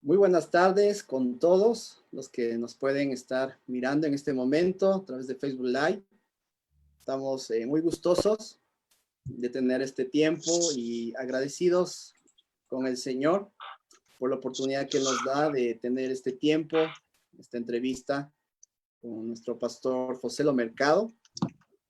Muy buenas tardes con todos los que nos pueden estar mirando en este momento a través de Facebook Live. Estamos muy gustosos de tener este tiempo y agradecidos con el Señor por la oportunidad que nos da de tener este tiempo, esta entrevista con nuestro pastor José Lo Mercado.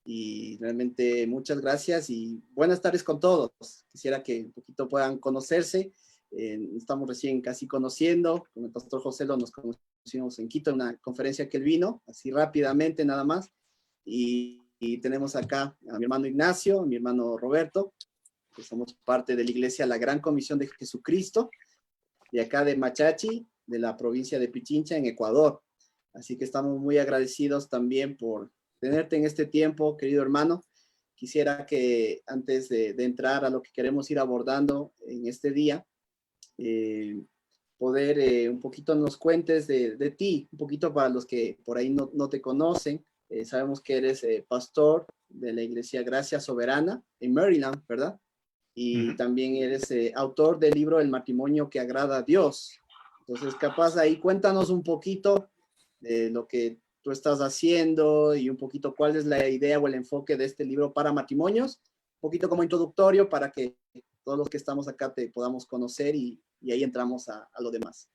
Y realmente muchas gracias y buenas tardes con todos. Quisiera que un poquito puedan conocerse. Estamos recién casi conociendo, con el pastor José Lo nos conocimos en Quito, en una conferencia que él vino, así rápidamente nada más. Y tenemos acá a mi hermano Ignacio, a mi hermano Roberto, que somos parte de la iglesia La Gran Comisión de Jesucristo, de acá de Machachi, de la provincia de Pichincha, en Ecuador. Así que estamos muy agradecidos también por tenerte en este tiempo, querido hermano. Quisiera que antes de entrar a lo que queremos ir abordando en este día, eh, poder un poquito nos cuentes de ti, un poquito para los que por ahí no te conocen. Sabemos que eres pastor de la Iglesia Gracia Soberana en Maryland, ¿verdad? Y Ujú. también eres autor del libro El matrimonio que agrada a Dios. Entonces, capaz ahí cuéntanos un poquito de lo que tú estás haciendo y un poquito cuál es la idea o el enfoque de este libro para matrimonios, un poquito como introductorio para que todos los que estamos acá te podamos conocer y ahí entramos a lo demás.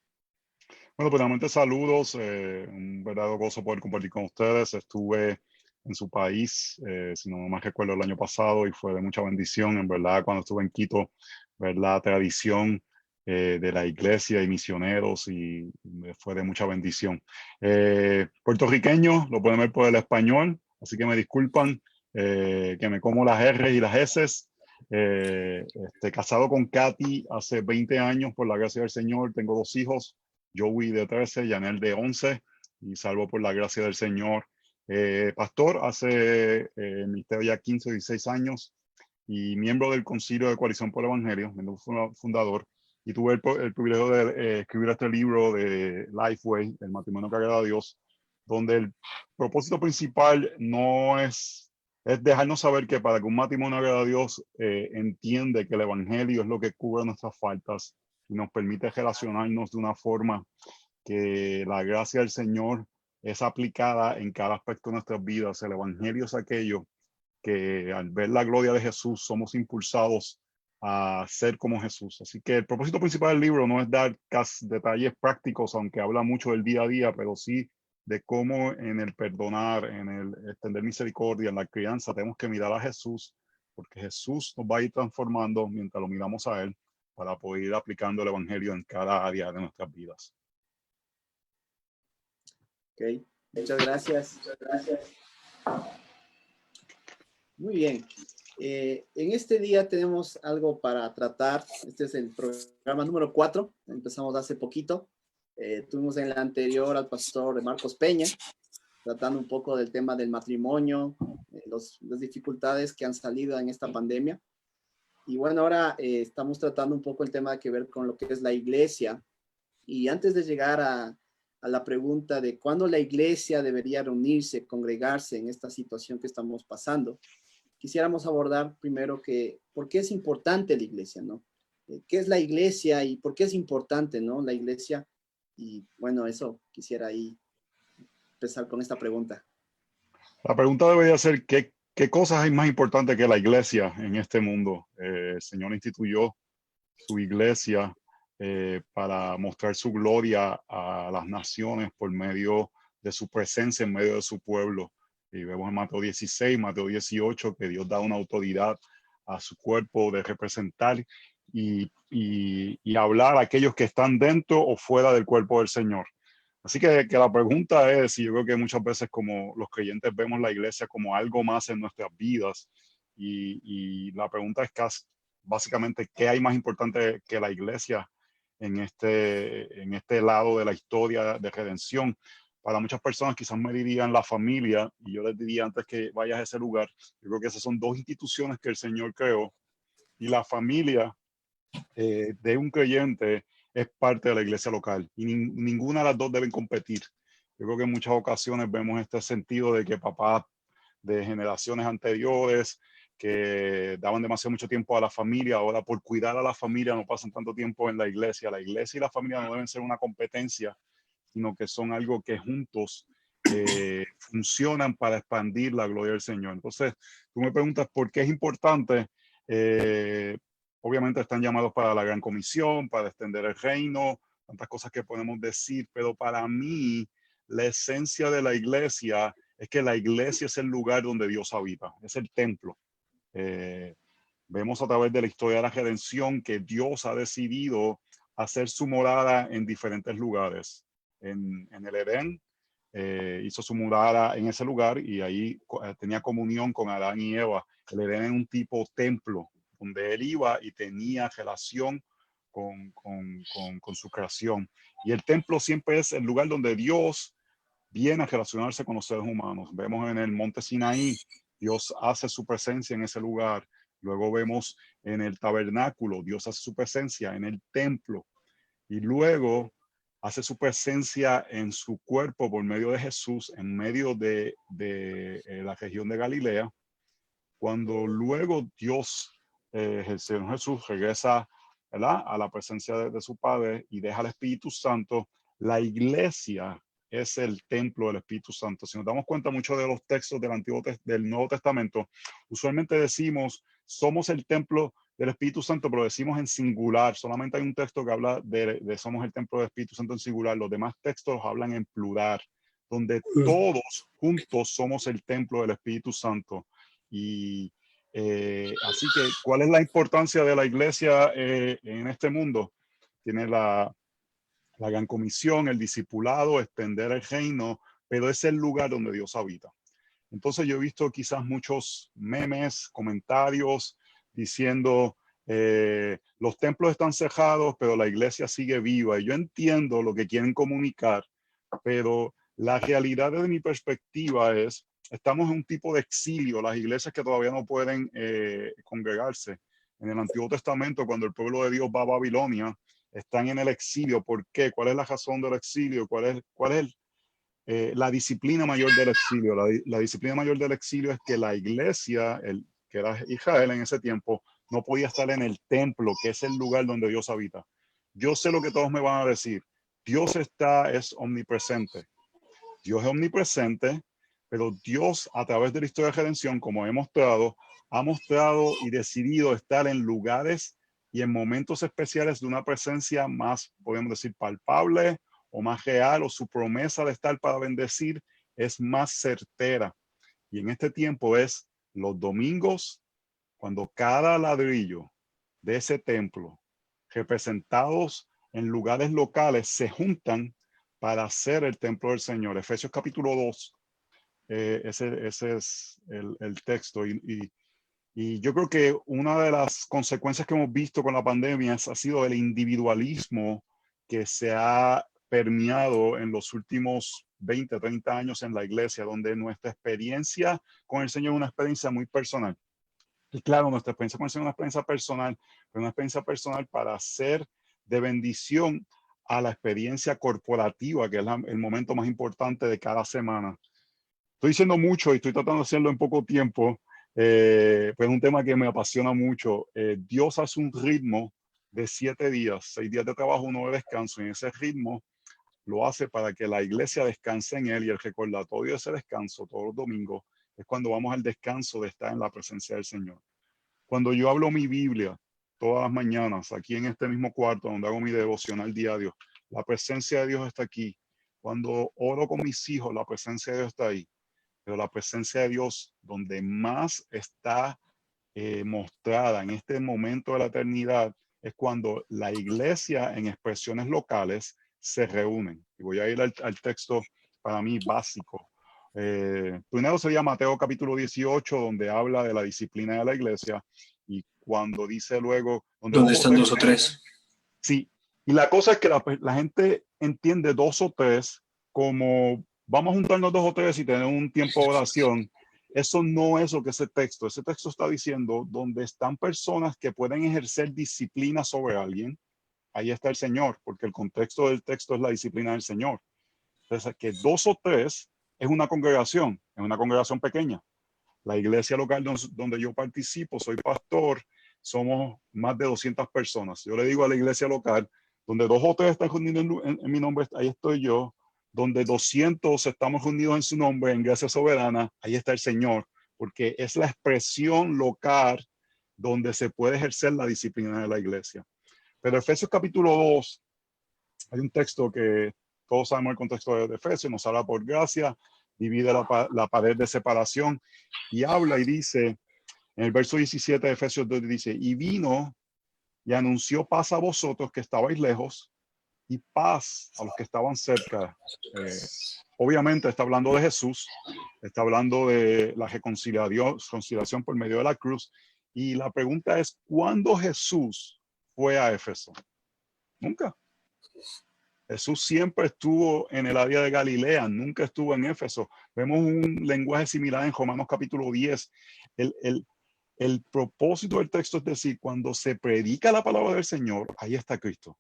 Bueno, primeramente saludos, un verdadero gozo poder compartir con ustedes. Estuve en su país, si no más recuerdo, el año pasado y fue de mucha bendición. En verdad, cuando estuve en Quito, ver la tradición de la iglesia y misioneros y fue de mucha bendición. Puertorriqueño, lo pueden ver por el español, así que me disculpan que me como las R y las S. Casado con Katy hace 20 años, por la gracia del Señor, tengo 2 hijos. Joey de 13, Yanel de 11, y salvo por la gracia del Señor. Pastor, hace ministerio ya 15 o 16 años y miembro del Concilio de Coalición por el Evangelio, fundador, y tuve el privilegio de escribir este libro de Lifeway, El matrimonio que agrada a Dios, donde el propósito principal no es dejarnos saber que para que un matrimonio agrade a Dios, entiende que el Evangelio es lo que cubre nuestras faltas y nos permite relacionarnos de una forma que la gracia del Señor es aplicada en cada aspecto de nuestras vidas. El Evangelio es aquello que al ver la gloria de Jesús somos impulsados a ser como Jesús. Así que el propósito principal del libro no es dar detalles prácticos, aunque habla mucho del día a día, pero sí de cómo en el perdonar, en el extender misericordia, en la crianza, tenemos que mirar a Jesús, porque Jesús nos va a ir transformando mientras lo miramos a Él, para poder ir aplicando el Evangelio en cada área de nuestras vidas. Ok, muchas gracias. Muy bien. En este día tenemos algo para tratar. Este es el programa número 4. Empezamos hace poquito. Tuvimos en la anterior al pastor Marcos Peña, tratando un poco del tema del matrimonio, las dificultades que han salido en esta pandemia. Y bueno, ahora estamos tratando un poco el tema que ver con lo que es la iglesia. Y antes de llegar a la pregunta de cuándo la iglesia debería reunirse, congregarse en esta situación que estamos pasando, quisiéramos abordar primero que por qué es importante la iglesia, ¿no? ¿Qué es la iglesia y por qué es importante, ¿no? La iglesia. Y bueno, eso quisiera ahí empezar con esta pregunta. La pregunta debería ser, ¿qué cosas hay más importantes que la iglesia en este mundo? El Señor instituyó su iglesia para mostrar su gloria a las naciones por medio de su presencia en medio de su pueblo. Y vemos en Mateo 16, Mateo 18, que Dios da una autoridad a su cuerpo de representar y hablar a aquellos que están dentro o fuera del cuerpo del Señor. Así que la pregunta es, y yo creo que muchas veces como los creyentes vemos la iglesia como algo más en nuestras vidas, y la pregunta es básicamente, ¿qué hay más importante que la iglesia en este lado de la historia de redención? Para muchas personas quizás me dirían la familia, y yo les diría antes que vayas a ese lugar, yo creo que esas son 2 instituciones que el Señor creó, y la familia de un creyente es parte de la iglesia local, y ninguna de las dos deben competir. Yo creo que en muchas ocasiones vemos este sentido de que papás de generaciones anteriores que daban demasiado mucho tiempo a la familia. Ahora, por cuidar a la familia, no pasan tanto tiempo en la iglesia. La iglesia y la familia no deben ser una competencia, sino que son algo que juntos funcionan para expandir la gloria del Señor. Entonces, tú me preguntas por qué es importante. Obviamente están llamados para la gran comisión, para extender el reino, tantas cosas que podemos decir, pero para mí la esencia de la iglesia es que la iglesia es el lugar donde Dios habita, es el templo. Vemos a través de la historia de la redención que Dios ha decidido hacer su morada en diferentes lugares. En el Edén, hizo su morada en ese lugar y ahí tenía comunión con Adán y Eva. El Edén es un tipo templo donde él iba y tenía relación con su creación. Y el templo siempre es el lugar donde Dios viene a relacionarse con los seres humanos. Vemos en el monte Sinaí, Dios hace su presencia en ese lugar. Luego vemos en el tabernáculo, Dios hace su presencia en el templo. Y luego hace su presencia en su cuerpo por medio de Jesús, en medio de la región de Galilea. Cuando luego Dios, el Señor Jesús, regresa, ¿verdad?, a la presencia de su Padre y deja al Espíritu Santo, la iglesia es el templo del Espíritu Santo. Si nos damos cuenta, muchos de los textos del Nuevo Testamento, usualmente decimos, somos el templo del Espíritu Santo, pero decimos en singular. Solamente hay un texto que habla de somos el templo del Espíritu Santo en singular. Los demás textos hablan en plural, donde todos juntos somos el templo del Espíritu Santo. Y así que, ¿cuál es la importancia de la iglesia en este mundo? Tiene la gran comisión, el discipulado, extender el reino, pero es el lugar donde Dios habita. Entonces yo he visto quizás muchos memes, comentarios diciendo los templos están cerrados, pero la iglesia sigue viva. Y yo entiendo lo que quieren comunicar, pero la realidad desde mi perspectiva es, estamos en un tipo de exilio, las iglesias que todavía no pueden congregarse. En el Antiguo Testamento, cuando el pueblo de Dios va a Babilonia, están en el exilio. ¿Por qué? ¿Cuál es la razón del exilio? ¿Cuál es la disciplina mayor del exilio? La disciplina mayor del exilio es que la iglesia, que era Israel en ese tiempo, no podía estar en el templo, que es el lugar donde Dios habita. Yo sé lo que todos me van a decir. Dios es omnipresente. Dios es omnipresente, pero Dios, a través de la historia de redención, como he mostrado, ha mostrado y decidido estar en lugares y en momentos especiales de una presencia más, podemos decir, palpable o más real, o su promesa de estar para bendecir es más certera. Y en este tiempo es los domingos, cuando cada ladrillo de ese templo, representados en lugares locales, se juntan para hacer el templo del Señor. Efesios capítulo 2, ese es el texto. Y yo creo que una de las consecuencias que hemos visto con la pandemia ha sido el individualismo que se ha permeado en los últimos 20, 30 años en la iglesia, donde nuestra experiencia con el Señor es una experiencia muy personal. Y claro, nuestra experiencia con el Señor es una experiencia personal, pero una experiencia personal para hacer de bendición a la experiencia corporativa, que es el momento más importante de cada semana. Estoy diciendo mucho y estoy tratando de hacerlo en poco tiempo, pues es un tema que me apasiona mucho. Dios hace un ritmo de 7 días, 6 días de trabajo, 1 de descanso, y en ese ritmo lo hace para que la iglesia descanse en él, y el recordatorio de ese descanso todos los domingos es cuando vamos al descanso de estar en la presencia del Señor. Cuando yo hablo mi Biblia todas las mañanas, aquí en este mismo cuarto donde hago mi devocional diario, la presencia de Dios está aquí. Cuando oro con mis hijos, la presencia de Dios está ahí. Pero la presencia de Dios, donde más está mostrada en este momento de la eternidad, es cuando la iglesia en expresiones locales se reúnen. Y voy a ir al texto para mí básico. Primero sería Mateo capítulo 18, donde habla de la disciplina de la iglesia, y cuando dice luego... ¿Dónde están 2 o 3? Sí, y la cosa es que la gente entiende 2 o 3 como vamos a juntarnos 2 o 3 y tener un tiempo de oración. Eso no es lo que ese texto está diciendo, donde están personas que pueden ejercer disciplina sobre alguien. Ahí está el Señor, porque el contexto del texto es la disciplina del Señor. Entonces, que 2 o 3 es una congregación pequeña. La iglesia local donde yo participo, soy pastor, somos más de 200 personas. Yo le digo a la iglesia local, donde 2 o 3 están reunidos en mi nombre, ahí estoy yo. Donde 200 estamos reunidos en su nombre, en Gracia Soberana, ahí está el Señor, porque es la expresión local donde se puede ejercer la disciplina de la iglesia. Pero Efesios capítulo 2, hay un texto que todos sabemos el contexto de Efesios, nos habla por gracia, divide la pared de separación y habla y dice, en el verso 17 de Efesios 2 dice, y vino y anunció paz a vosotros que estabais lejos y paz a los que estaban cerca. Obviamente está hablando de Jesús, está hablando de la reconciliación por medio de la cruz. Y la pregunta es, ¿cuándo Jesús fue a Éfeso? Nunca. Jesús siempre estuvo en el área de Galilea, nunca estuvo en Éfeso. Vemos un lenguaje similar en Romanos capítulo 10. El propósito del texto es decir, cuando se predica la palabra del Señor, ahí está Cristo.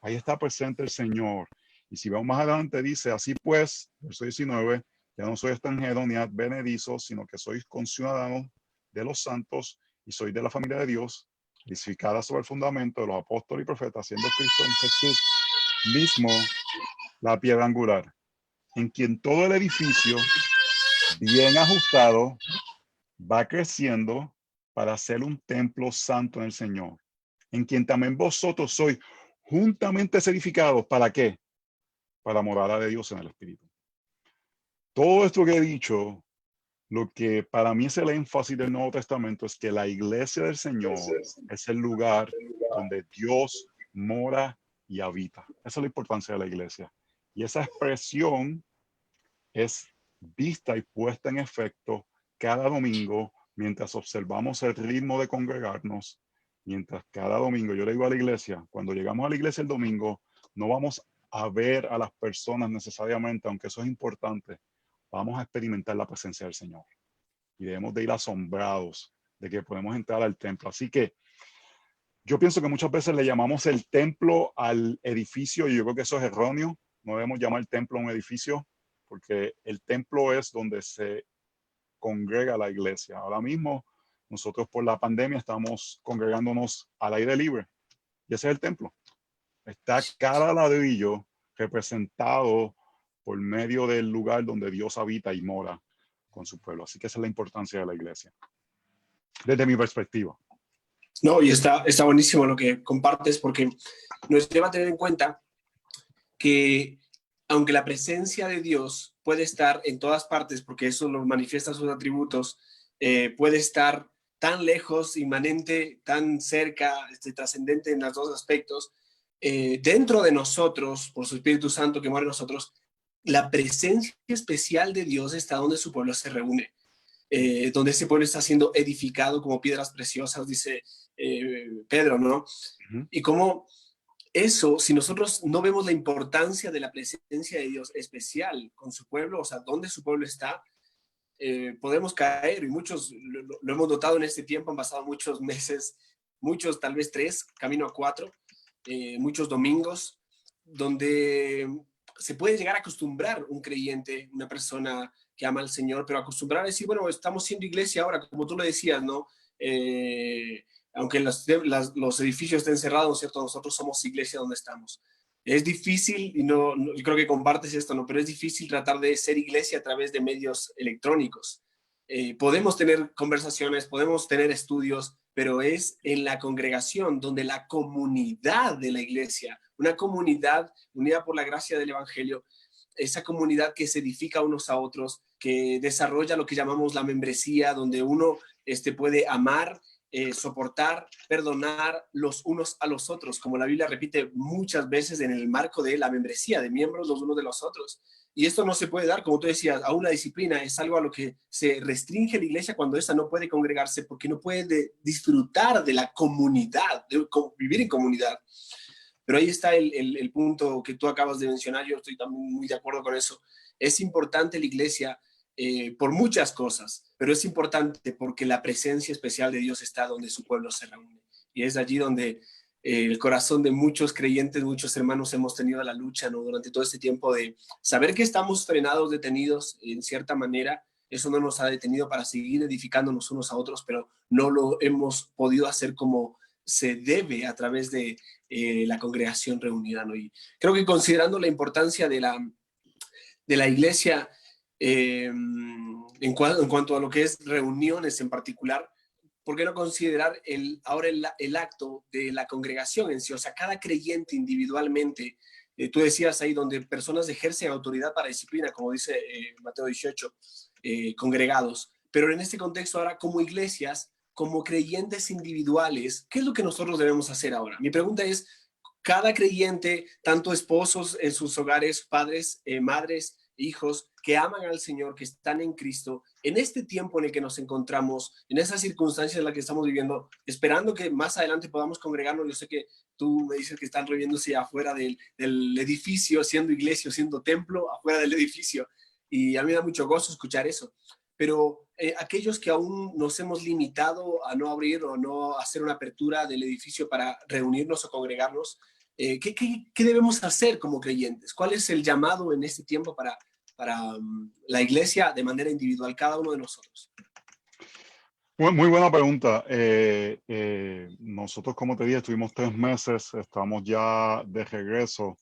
Ahí está presente el Señor. Y si vamos más adelante, dice, así pues, verso 19, ya no soy extranjero ni advenedizo, sino que sois conciudadanos de los santos y sois de la familia de Dios, edificada sobre el fundamento de los apóstoles y profetas, siendo Cristo en Jesús mismo la piedra angular, en quien todo el edificio, bien ajustado, va creciendo para ser un templo santo en el Señor, en quien también vosotros sois juntamente edificados. ¿Para qué? Para morada de Dios en el Espíritu. Todo esto que he dicho, lo que para mí es el énfasis del Nuevo Testamento es que la iglesia del Señor es el lugar donde Dios mora y habita. Esa es la importancia de la iglesia. Y esa expresión es vista y puesta en efecto cada domingo mientras observamos el ritmo de congregarnos, mientras cada domingo, yo le digo a la iglesia, cuando llegamos a la iglesia el domingo, no vamos a ver a las personas necesariamente, aunque eso es importante, vamos a experimentar la presencia del Señor. Y debemos de ir asombrados de que podemos entrar al templo. Así que yo pienso que muchas veces le llamamos el templo al edificio y yo creo que eso es erróneo. No debemos llamar el templo a un edificio porque el templo es donde se congrega la iglesia. Ahora mismo nosotros por la pandemia estamos congregándonos al aire libre y ese es el templo. Está cada ladrillo representado por medio del lugar donde Dios habita y mora con su pueblo. Así que esa es la importancia de la iglesia, desde mi perspectiva. No, y está buenísimo lo que compartes porque nos lleva a tener en cuenta que aunque la presencia de Dios puede estar en todas partes, porque eso lo manifiesta sus atributos, puede estar tan lejos, inmanente, tan cerca, trascendente en los dos aspectos, dentro de nosotros, por su Espíritu Santo que mora en nosotros, la presencia especial de Dios está donde su pueblo se reúne. Donde ese pueblo está siendo edificado como piedras preciosas, dice Pedro, ¿no? Uh-huh. Y como eso, si nosotros no vemos la importancia de la presencia de Dios especial con su pueblo, o sea, donde su pueblo está, podemos caer, y muchos lo hemos notado en este tiempo, han pasado muchos meses, muchos, tal vez 3, camino a 4, muchos domingos, donde se puede llegar a acostumbrar un creyente, una persona que ama al Señor, pero acostumbrar a decir, bueno, estamos siendo iglesia ahora, como tú lo decías, ¿no? Aunque los edificios estén cerrados, ¿cierto? Nosotros somos iglesia donde estamos. Es difícil, y yo creo que compartes esto, ¿no? Pero es difícil tratar de ser iglesia a través de medios electrónicos. Podemos tener conversaciones, podemos tener estudios, pero es en la congregación donde la comunidad de la iglesia, una comunidad unida por la gracia del evangelio, esa comunidad que se edifica unos a otros, que desarrolla lo que llamamos la membresía, donde uno puede amar, soportar, perdonar los unos a los otros, como la Biblia repite muchas veces en el marco de la membresía, de miembros los unos de los otros. Y esto no se puede dar, como tú decías, a una disciplina, es algo a lo que se restringe la iglesia cuando esta no puede congregarse, porque no puede disfrutar de la comunidad, de vivir en comunidad. Pero ahí está el punto que tú acabas de mencionar, yo estoy también muy de acuerdo con eso. Es importante la iglesia por muchas cosas, pero es importante porque la presencia especial de Dios está donde su pueblo se reúne. Y es allí donde el corazón de muchos creyentes, muchos hermanos hemos tenido la lucha, ¿no? Durante todo este tiempo de saber que estamos frenados, detenidos en cierta manera, eso no nos ha detenido para seguir edificándonos unos a otros, pero no lo hemos podido hacer como se debe a través de la congregación reunida, ¿no? Y creo que considerando la importancia de la iglesia en cuanto a lo que es reuniones en particular, ¿por qué no considerar ahora el acto de la congregación en sí? O sea, cada creyente individualmente, tú decías ahí, donde personas ejercen autoridad para disciplina, como dice Mateo 18, congregados. Pero en este contexto ahora, como iglesias, como creyentes individuales, ¿qué es lo que nosotros debemos hacer ahora? Mi pregunta es, cada creyente, tanto esposos en sus hogares, padres, madres, hijos que aman al Señor, que están en Cristo, en este tiempo en el que nos encontramos, en esas circunstancias en las que estamos viviendo, esperando que más adelante podamos congregarnos. Yo sé que tú me dices que están reuniéndose afuera del edificio, siendo iglesia, siendo templo, afuera del edificio, y a mí me da mucho gozo escuchar eso. Pero aquellos que aún nos hemos limitado a no abrir o no hacer una apertura del edificio para reunirnos o congregarnos, ¿qué debemos hacer como creyentes? ¿Cuál es el llamado en este tiempo para la iglesia de manera individual, cada uno de nosotros? Muy buena pregunta. Nosotros, como te dije, estuvimos 3 meses, estamos ya de regreso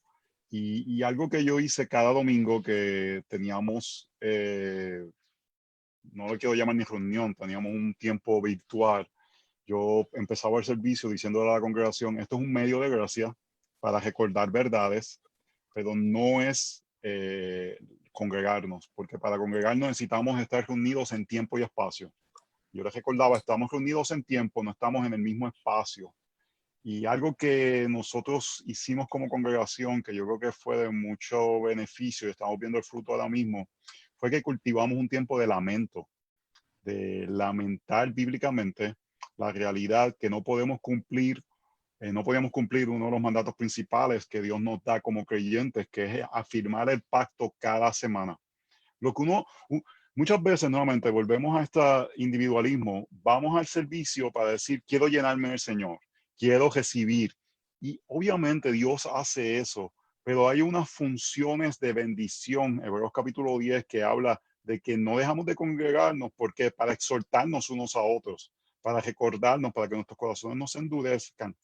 y algo que yo hice cada domingo que teníamos, no lo quiero llamar ni reunión, teníamos un tiempo virtual. Yo empezaba el servicio diciendo a la congregación, esto es un medio de gracia para recordar verdades, pero no es congregarnos, porque para congregarnos necesitamos estar reunidos en tiempo y espacio. Yo les recordaba, estamos reunidos en tiempo, no estamos en el mismo espacio. Y algo que nosotros hicimos como congregación, que yo creo que fue de mucho beneficio y estamos viendo el fruto ahora mismo, fue que cultivamos un tiempo de lamento, de lamentar bíblicamente la realidad que no podemos cumplir, no podíamos cumplir uno de los mandatos principales que Dios nos da como creyentes, que es afirmar el pacto cada semana. Lo que muchas veces nuevamente volvemos a este individualismo, vamos al servicio para decir, quiero llenarme del Señor, quiero recibir. Y obviamente Dios hace eso, pero hay unas funciones de bendición, Hebreos capítulo 10, que habla de que no dejamos de congregarnos porque para exhortarnos unos a otros, para recordarnos, para que nuestros corazones no se endurezcan.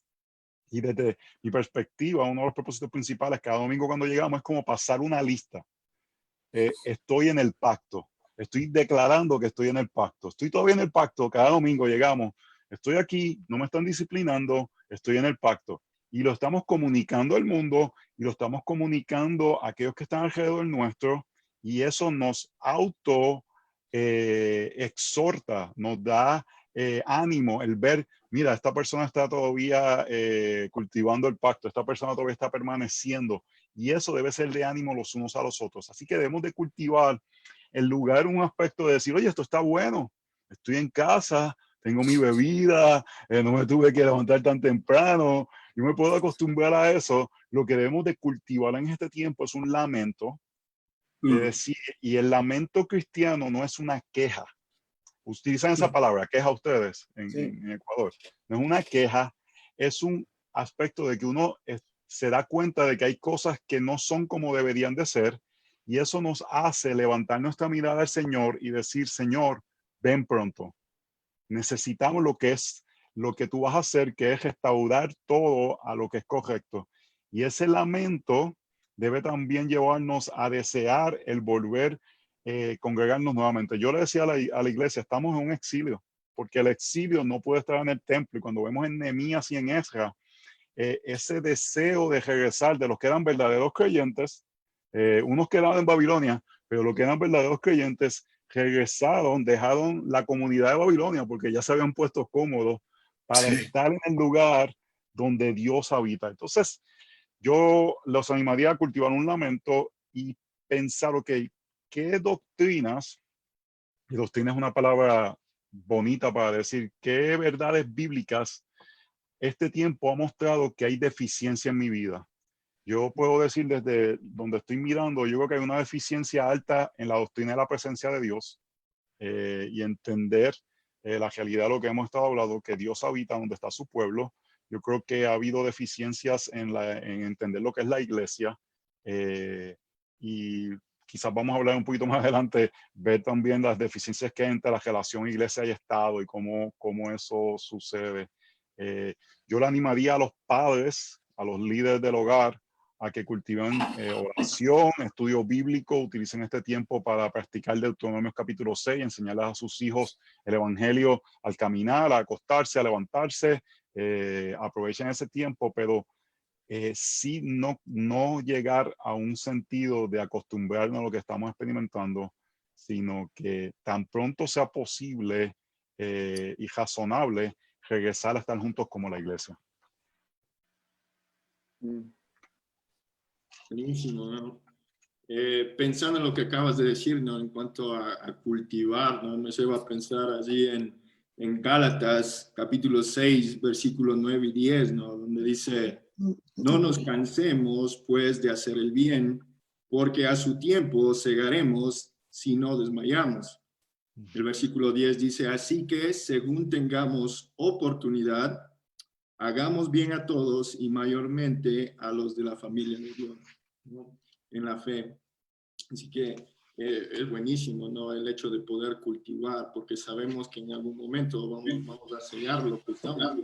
Y desde mi perspectiva, uno de los propósitos principales cada domingo cuando llegamos es como pasar una lista. Estoy en el pacto, estoy declarando que estoy en el pacto, estoy todavía en el pacto, cada domingo llegamos, estoy aquí, no me están disciplinando, estoy en el pacto. Y lo estamos comunicando al mundo y lo estamos comunicando a aquellos que están alrededor nuestro, y eso nos exhorta, nos da ánimo el ver, mira, esta persona está todavía cultivando el pacto, esta persona todavía está permaneciendo, y eso debe ser de ánimo los unos a los otros. Así que debemos de cultivar en lugar un aspecto de decir, oye, esto está bueno, estoy en casa, tengo mi bebida, no me tuve que levantar tan temprano, yo me puedo acostumbrar a eso. Lo que debemos de cultivar en este tiempo es un lamento, de decir, y el lamento cristiano no es una queja. Utilizan esa palabra, queja ustedes en Ecuador. No es una queja, es un aspecto de que uno se da cuenta de que hay cosas que no son como deberían de ser, y eso nos hace levantar nuestra mirada al Señor y decir, Señor, ven pronto. Necesitamos lo que tú vas a hacer, que es restaurar todo a lo que es correcto. Y ese lamento debe también llevarnos a desear el volver congregarnos nuevamente. Yo le decía a la iglesia, estamos en un exilio, porque el exilio no puede estar en el templo. Y cuando vemos en Nehemías y en Ezra, ese deseo de regresar de los que eran verdaderos creyentes, unos quedaron en Babilonia, pero los que eran verdaderos creyentes regresaron, dejaron la comunidad de Babilonia porque ya se habían puesto cómodos para estar en el lugar donde Dios habita. Entonces, yo los animaría a cultivar un lamento y pensar, ok, ¿qué doctrinas, y doctrina es una palabra bonita para decir, qué verdades bíblicas este tiempo ha mostrado que hay deficiencia en mi vida? Yo puedo decir desde donde estoy mirando, yo creo que hay una deficiencia alta en la doctrina de la presencia de Dios, y entender la realidad de lo que hemos estado hablando, que Dios habita donde está su pueblo. Yo creo que ha habido deficiencias en entender lo que es la iglesia, y quizás vamos a hablar un poquito más adelante, ver también las deficiencias que hay entre la relación iglesia y Estado y cómo eso sucede. Yo le animaría a los padres, a los líderes del hogar, a que cultiven oración, estudio bíblico, utilicen este tiempo para practicar Deuteronomio capítulo 6, enseñarles a sus hijos el evangelio al caminar, a acostarse, a levantarse, aprovechen ese tiempo, pero sí no llegar a un sentido de acostumbrarnos a lo que estamos experimentando, sino que tan pronto sea posible y razonable regresar a estar juntos como la iglesia. Buenísimo, ¿no? Pensando en lo que acabas de decir, ¿no? En cuanto a cultivar, ¿no? Me lleva a pensar allí en Gálatas, capítulo 6, versículos 9 y 10, ¿no? Donde dice, no nos cansemos, pues, de hacer el bien, porque a su tiempo segaremos si no desmayamos. El versículo 10 dice, así que según tengamos oportunidad, hagamos bien a todos y mayormente a los de la familia de Dios, ¿no? En la fe. Así que es buenísimo, ¿no? El hecho de poder cultivar, porque sabemos que en algún momento vamos a cegar lo que estamos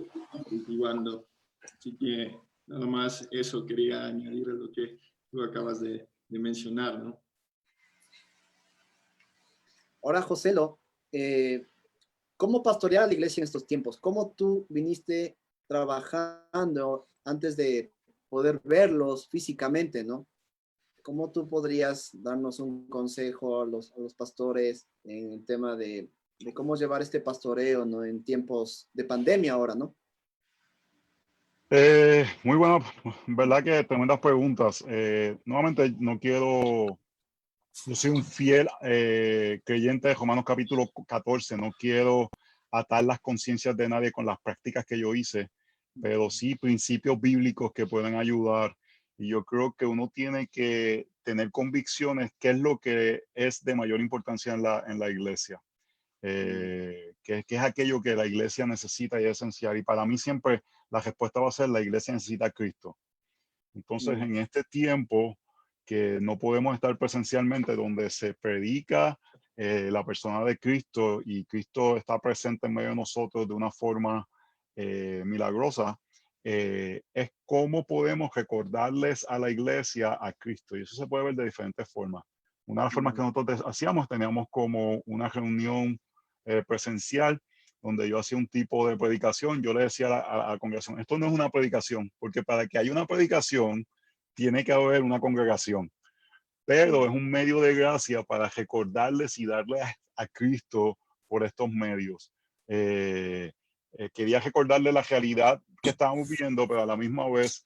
cultivando. Así que nada más eso quería añadir a lo que tú acabas de mencionar, ¿no? Ahora, Joselo, ¿cómo pastorear a la iglesia en estos tiempos? ¿Cómo tú viniste trabajando antes de poder verlos físicamente, ¿no? ¿Cómo tú podrías darnos un consejo a los pastores en el tema de cómo llevar este pastoreo, ¿no? En tiempos de pandemia ahora, ¿no? Muy bueno, verdad que tremendas preguntas. Nuevamente yo soy un fiel creyente de Romanos capítulo 14, no quiero atar las conciencias de nadie con las prácticas que yo hice, pero sí principios bíblicos que pueden ayudar. Y yo creo que uno tiene que tener convicciones, qué es lo que es de mayor importancia en la iglesia, que es aquello que la iglesia necesita y es esencial. Y para mí siempre la respuesta va a ser la iglesia necesita a Cristo. Entonces, en este tiempo que no podemos estar presencialmente, donde se predica la persona de Cristo y Cristo está presente en medio de nosotros de una forma milagrosa, es cómo podemos recordarles a la iglesia a Cristo. Y eso se puede ver de diferentes formas. Una de las formas que nosotros hacíamos, teníamos como una reunión presencial donde yo hacía un tipo de predicación. Yo le decía a la congregación, esto no es una predicación, porque para que haya una predicación tiene que haber una congregación, pero es un medio de gracia para recordarles y darles a Cristo por estos medios. Quería recordarles la realidad que estábamos viviendo, pero a la misma vez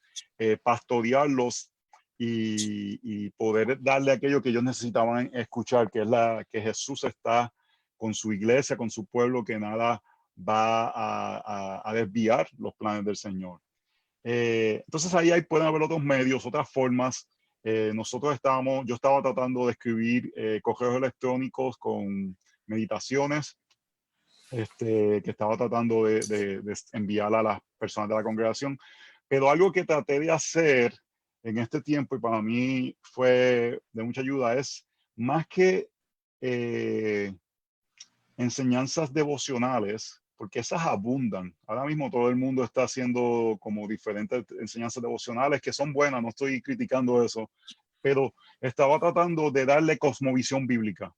pastorearlos y poder darle aquello que ellos necesitaban escuchar, que es que Jesús está con su iglesia, con su pueblo, que nada va a desviar los planes del Señor. Entonces ahí pueden haber otros medios, otras formas. Yo estaba tratando de escribir correos electrónicos con meditaciones, que estaba tratando de enviar a las personas de la congregación, pero algo que traté de hacer en este tiempo y para mí fue de mucha ayuda es más que enseñanzas devocionales, porque esas abundan. Ahora mismo todo el mundo está haciendo como diferentes enseñanzas devocionales que son buenas, no estoy criticando eso, pero estaba tratando de darle cosmovisión bíblica.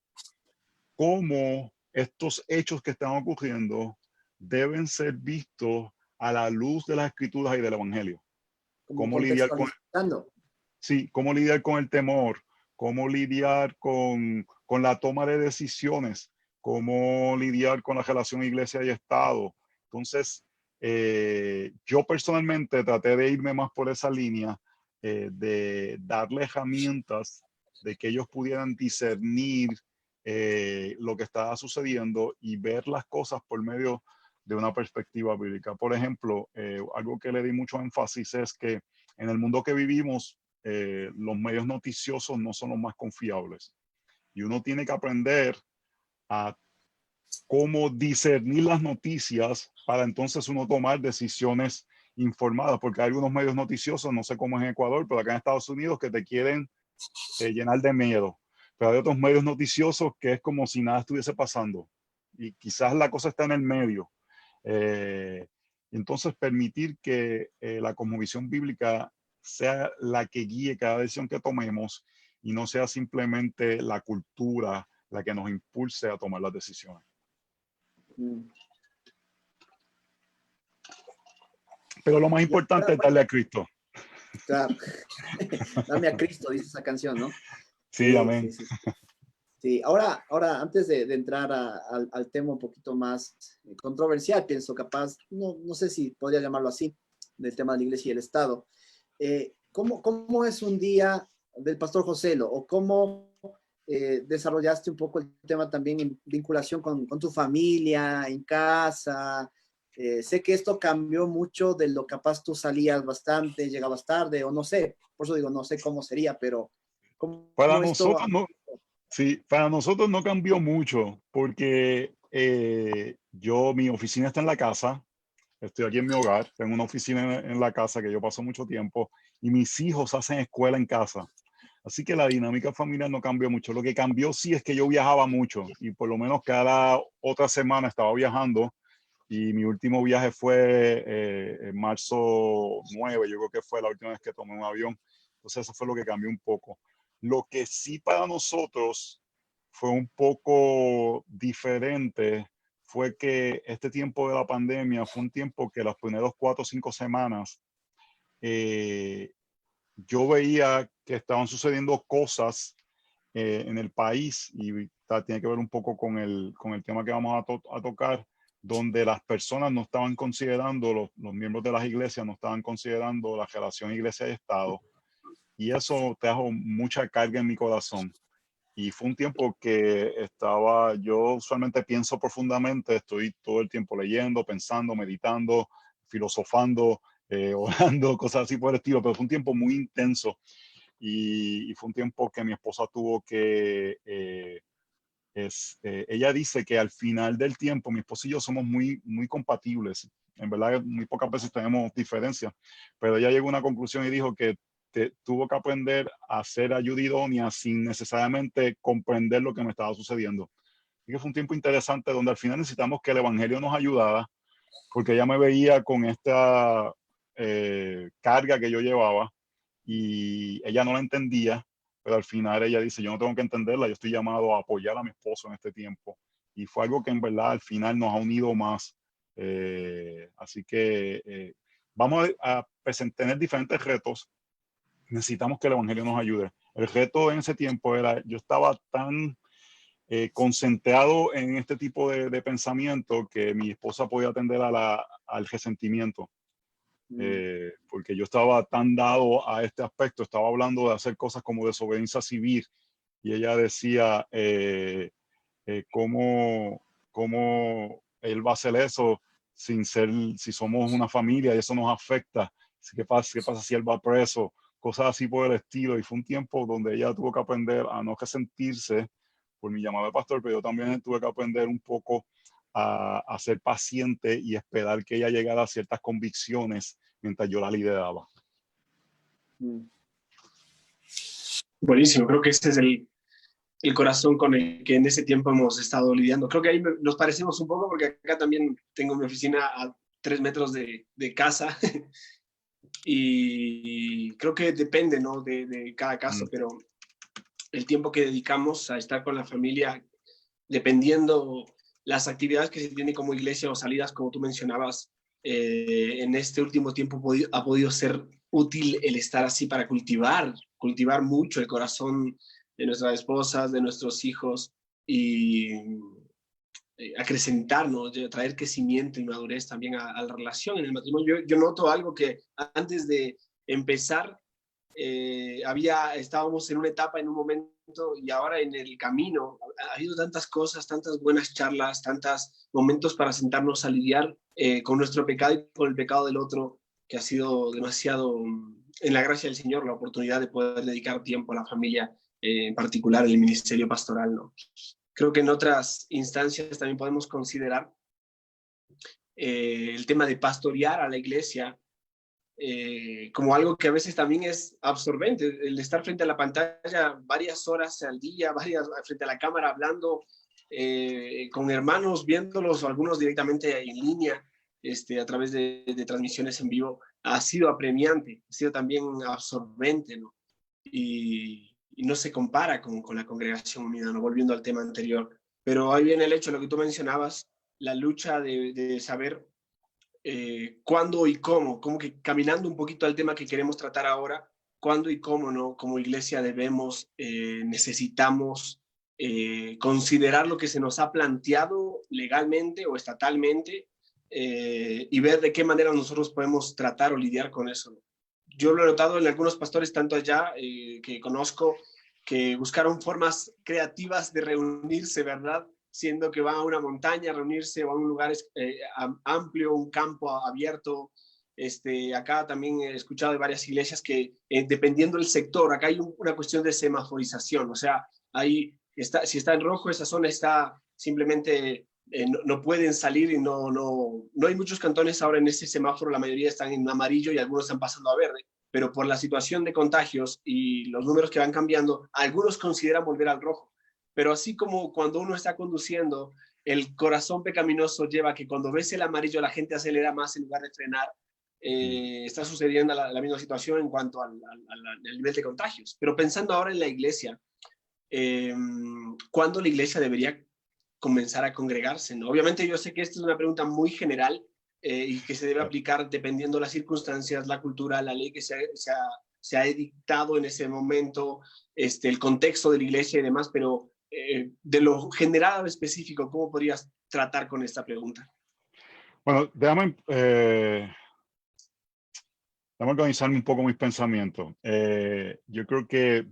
Cómo estos hechos que están ocurriendo deben ser vistos a la luz de las escrituras y del evangelio. Cómo lidiar con cómo lidiar con el temor, cómo lidiar con la toma de decisiones, cómo lidiar con la relación iglesia y Estado. Entonces, yo personalmente traté de irme más por esa línea, de darle herramientas de que ellos pudieran discernir lo que estaba sucediendo y ver las cosas por medio de una perspectiva bíblica. Por ejemplo, algo que le di mucho énfasis es que en el mundo que vivimos, los medios noticiosos no son los más confiables. Y uno tiene que aprender a cómo discernir las noticias para entonces uno tomar decisiones informadas, porque hay algunos medios noticiosos, no sé cómo es en Ecuador, pero acá en Estados Unidos, que te quieren llenar de miedo. pero hay otros medios noticiosos que es como si nada estuviese pasando y quizás la cosa está en el medio. Entonces permitir que la cosmovisión bíblica sea la que guíe cada decisión que tomemos y no sea simplemente la cultura la que nos impulse a tomar las decisiones. Pero lo más importante es darle a Cristo. Claro. Dame a Cristo, dice esa canción, ¿no? Sí, amén. Sí. Sí, ahora antes de entrar al tema un poquito más controversial, pienso capaz, no sé si podría llamarlo así, del tema de la iglesia y el Estado. ¿Cómo es un día del pastor Joselo? ¿O cómo desarrollaste un poco el tema también en vinculación con tu familia, en casa? Sé que esto cambió mucho de lo capaz tú salías bastante, llegabas tarde, o no sé, por eso digo, no sé cómo sería, pero Para ¿cómo esto? nosotros no, sí, para nosotros no cambió mucho porque mi oficina está en la casa, estoy aquí en mi hogar, tengo una oficina en la casa que yo paso mucho tiempo y mis hijos hacen escuela en casa. Así que la dinámica familiar no cambió mucho. Lo que cambió sí es que yo viajaba mucho y por lo menos cada otra semana estaba viajando y mi último viaje fue en marzo 9, yo creo que fue la última vez que tomé un avión. Entonces eso fue lo que cambió un poco. Lo que sí para nosotros fue un poco diferente fue que este tiempo de la pandemia fue un tiempo que las primeras 4 o 5 semanas yo veía que estaban sucediendo cosas en el país y tiene que ver un poco con el tema que vamos a tocar, donde las personas no estaban considerando, los miembros de las iglesias no estaban considerando la relación iglesia y Estado. Y eso trajo mucha carga en mi corazón. Y fue un tiempo que yo usualmente pienso profundamente, estoy todo el tiempo leyendo, pensando, meditando, filosofando, orando, cosas así por el estilo, pero fue un tiempo muy intenso y fue un tiempo que mi esposa tuvo que, ella dice que al final del tiempo, mi esposa y yo somos muy compatibles, en verdad muy pocas veces tenemos diferencias, pero ella llegó a una conclusión y dijo que tuvo que aprender a ser ayuda idónea sin necesariamente comprender lo que me estaba sucediendo. Y que fue un tiempo interesante donde al final necesitamos que el evangelio nos ayudara, porque ella me veía con esta carga que yo llevaba y ella no la entendía, pero al final ella dice, yo no tengo que entenderla, yo estoy llamado a apoyar a mi esposo en este tiempo. Y fue algo que en verdad al final nos ha unido más. Así que vamos a tener diferentes retos. Necesitamos que el evangelio nos ayude. El reto en ese tiempo era, yo estaba tan concentrado en este tipo de pensamiento que mi esposa podía atender al resentimiento. Porque yo estaba tan dado a este aspecto, estaba hablando de hacer cosas como desobediencia civil y ella decía, ¿cómo él va a hacer eso si somos una familia y eso nos afecta? ¿Qué pasa si él va preso? Cosas así por el estilo. Y fue un tiempo donde ella tuvo que aprender a no resentirse por mi llamado de pastor, pero yo también tuve que aprender un poco a ser paciente y esperar que ella llegara a ciertas convicciones mientras yo la lideraba. Buenísimo, creo que ese es el corazón con el que en ese tiempo hemos estado lidiando. Creo que ahí nos parecemos un poco porque acá también tengo mi oficina a 3 metros de casa y creo que depende, ¿no? de cada caso, pero el tiempo que dedicamos a estar con la familia, dependiendo las actividades que se tienen como iglesia o salidas, como tú mencionabas, en este último tiempo ha podido ser útil el estar así para cultivar mucho el corazón de nuestras esposas, de nuestros hijos y acrecentarnos, traer crecimiento y madurez también a la relación en el matrimonio. Yo noto algo que antes de empezar estábamos en una etapa, en un momento, y ahora en el camino ha habido tantas cosas, tantas buenas charlas, tantos momentos para sentarnos a lidiar con nuestro pecado y con el pecado del otro, que ha sido demasiado, en la gracia del Señor, la oportunidad de poder dedicar tiempo a la familia, en particular el ministerio pastoral, ¿no? Creo que en otras instancias también podemos considerar el tema de pastorear a la iglesia como algo que a veces también es absorbente, el estar frente a la pantalla varias horas al día, frente a la cámara hablando con hermanos, viéndolos o algunos directamente en línea, a través de transmisiones en vivo, ha sido apremiante, ha sido también absorbente, ¿no? Y no se compara con la congregación unida, ¿no? Volviendo al tema anterior. Pero ahí viene el hecho, lo que tú mencionabas, la lucha de saber cuándo y cómo, como que caminando un poquito al tema que queremos tratar ahora, cuándo y cómo, ¿no? Como iglesia debemos, necesitamos considerar lo que se nos ha planteado legalmente o estatalmente y ver de qué manera nosotros podemos tratar o lidiar con eso, ¿no? Yo lo he notado en algunos pastores, tanto allá que conozco, que buscaron formas creativas de reunirse, ¿verdad? Siendo que van a una montaña a reunirse o a un lugar amplio, un campo abierto. Acá también he escuchado de varias iglesias que dependiendo del sector, acá hay una cuestión de semaforización, o sea, ahí está, si está en rojo, esa zona está simplemente, no pueden salir y no hay muchos cantones ahora en ese semáforo, la mayoría están en amarillo y algunos están pasando a verde, pero por la situación de contagios y los números que van cambiando, algunos consideran volver al rojo. Pero así como cuando uno está conduciendo, el corazón pecaminoso lleva a que cuando ves el amarillo la gente acelera más en lugar de frenar. Está sucediendo la misma situación en cuanto al nivel de contagios. Pero pensando ahora en la iglesia, ¿cuándo la iglesia debería comenzar a congregarse, ¿no? Obviamente yo sé que esta es una pregunta muy general y que se debe aplicar dependiendo de las circunstancias, la cultura, la ley que se ha edictado en ese momento, el contexto de la iglesia y demás, pero de lo general a lo específico, ¿cómo podrías tratar con esta pregunta? Bueno, déjame organizarme un poco mis pensamientos. Yo creo que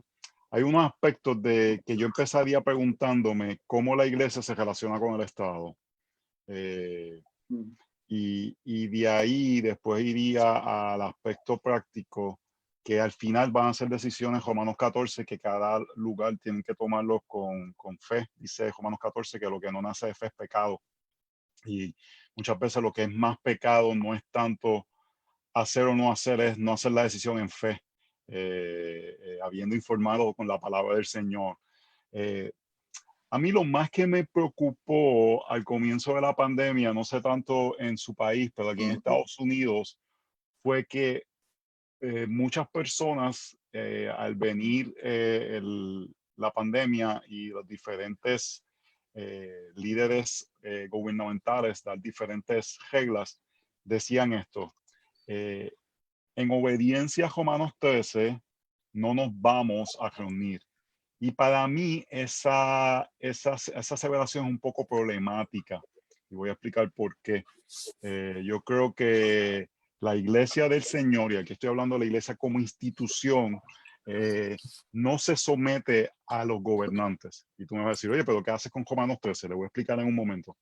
hay unos aspectos de que yo empezaría preguntándome cómo la iglesia se relaciona con el Estado. Y de ahí después iría al aspecto práctico, que al final van a ser decisiones, Romanos 14, que cada lugar tiene que tomarlo con fe. Dice Romanos 14 que lo que no nace de fe es pecado. Y muchas veces lo que es más pecado no es tanto hacer o no hacer, es no hacer la decisión en fe, habiendo informado con la palabra del Señor. A mí lo más que me preocupó al comienzo de la pandemia, no sé tanto en su país, pero aquí en Estados Unidos, fue que muchas personas al venir la pandemia y los diferentes líderes gubernamentales dar diferentes reglas, decían esto. En obediencia a Romanos 13, no nos vamos a reunir. Y para mí esa aseveración es un poco problemática. Y voy a explicar por qué. Yo creo que la iglesia del Señor, y aquí estoy hablando de la iglesia como institución, no se somete a los gobernantes. Y tú me vas a decir, oye, pero ¿qué haces con Romanos 13? Le voy a explicar en un momento.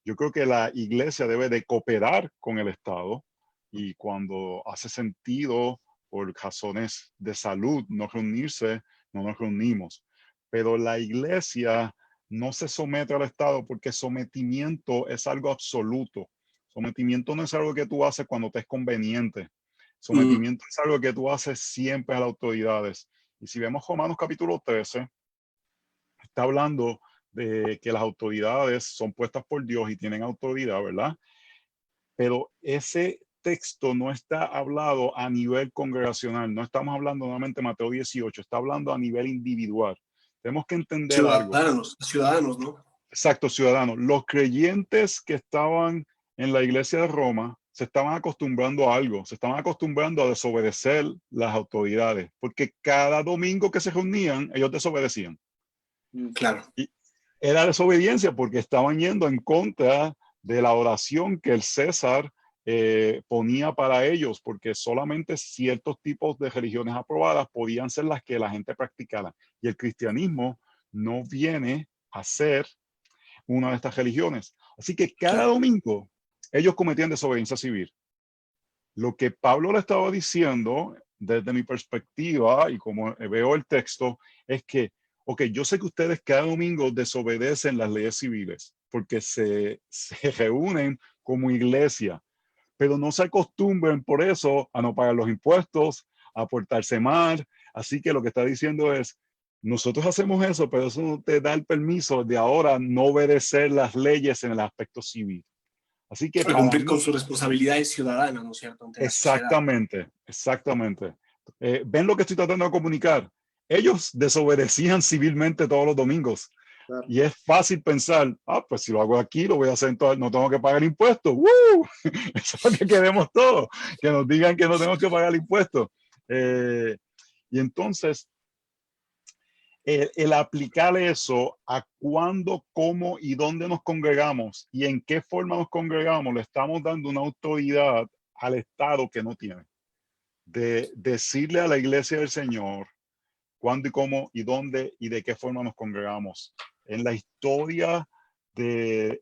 Yo creo que la iglesia debe de cooperar con el Estado y cuando hace sentido por razones de salud no reunirse, no nos reunimos. Pero la iglesia no se somete al Estado porque sometimiento es algo absoluto. Sometimiento no es algo que tú haces cuando te es conveniente. Sometimiento es algo que tú haces siempre a las autoridades. Y si vemos Romanos capítulo 13, está hablando de que las autoridades son puestas por Dios y tienen autoridad, ¿verdad? Pero ese texto no está hablado a nivel congregacional, no estamos hablando nuevamente de Mateo 18, está hablando a nivel individual. Tenemos que entender ciudadanos, ¿no? Exacto, ciudadanos. Los creyentes que estaban en la iglesia de Roma se estaban acostumbrando a algo, se estaban acostumbrando a desobedecer las autoridades, porque cada domingo que se reunían, ellos desobedecían. Claro. Y era desobediencia porque estaban yendo en contra de la oración que el César ponía para ellos, porque solamente ciertos tipos de religiones aprobadas podían ser las que la gente practicara. Y el cristianismo no viene a ser una de estas religiones. Así que cada domingo ellos cometían desobediencia civil. Lo que Pablo le estaba diciendo, desde mi perspectiva y como veo el texto, es que, ok, yo sé que ustedes cada domingo desobedecen las leyes civiles porque se reúnen como iglesia, pero no se acostumbren por eso a no pagar los impuestos, a portarse mal. Así que lo que está diciendo es, nosotros hacemos eso, pero eso no te da el permiso de ahora no obedecer las leyes en el aspecto civil. Así que A para cumplir mí, con sus responsabilidades ciudadanas, ¿no es cierto?, ante la sociedad. exactamente, exactamente. ¿Ven lo que estoy tratando de comunicar? Ellos desobedecían civilmente todos los domingos. Claro. Y es fácil pensar, pues si lo hago aquí, lo voy a hacer en todo, no tengo que pagar impuestos. ¡Woo! Eso es lo que queremos todos, que nos digan que no tenemos que pagar impuestos. Y entonces, el aplicar eso a cuándo, cómo y dónde nos congregamos y en qué forma nos congregamos, le estamos dando una autoridad al Estado que no tiene. De decirle a la iglesia del Señor cuándo y cómo y dónde y de qué forma nos congregamos. En la historia del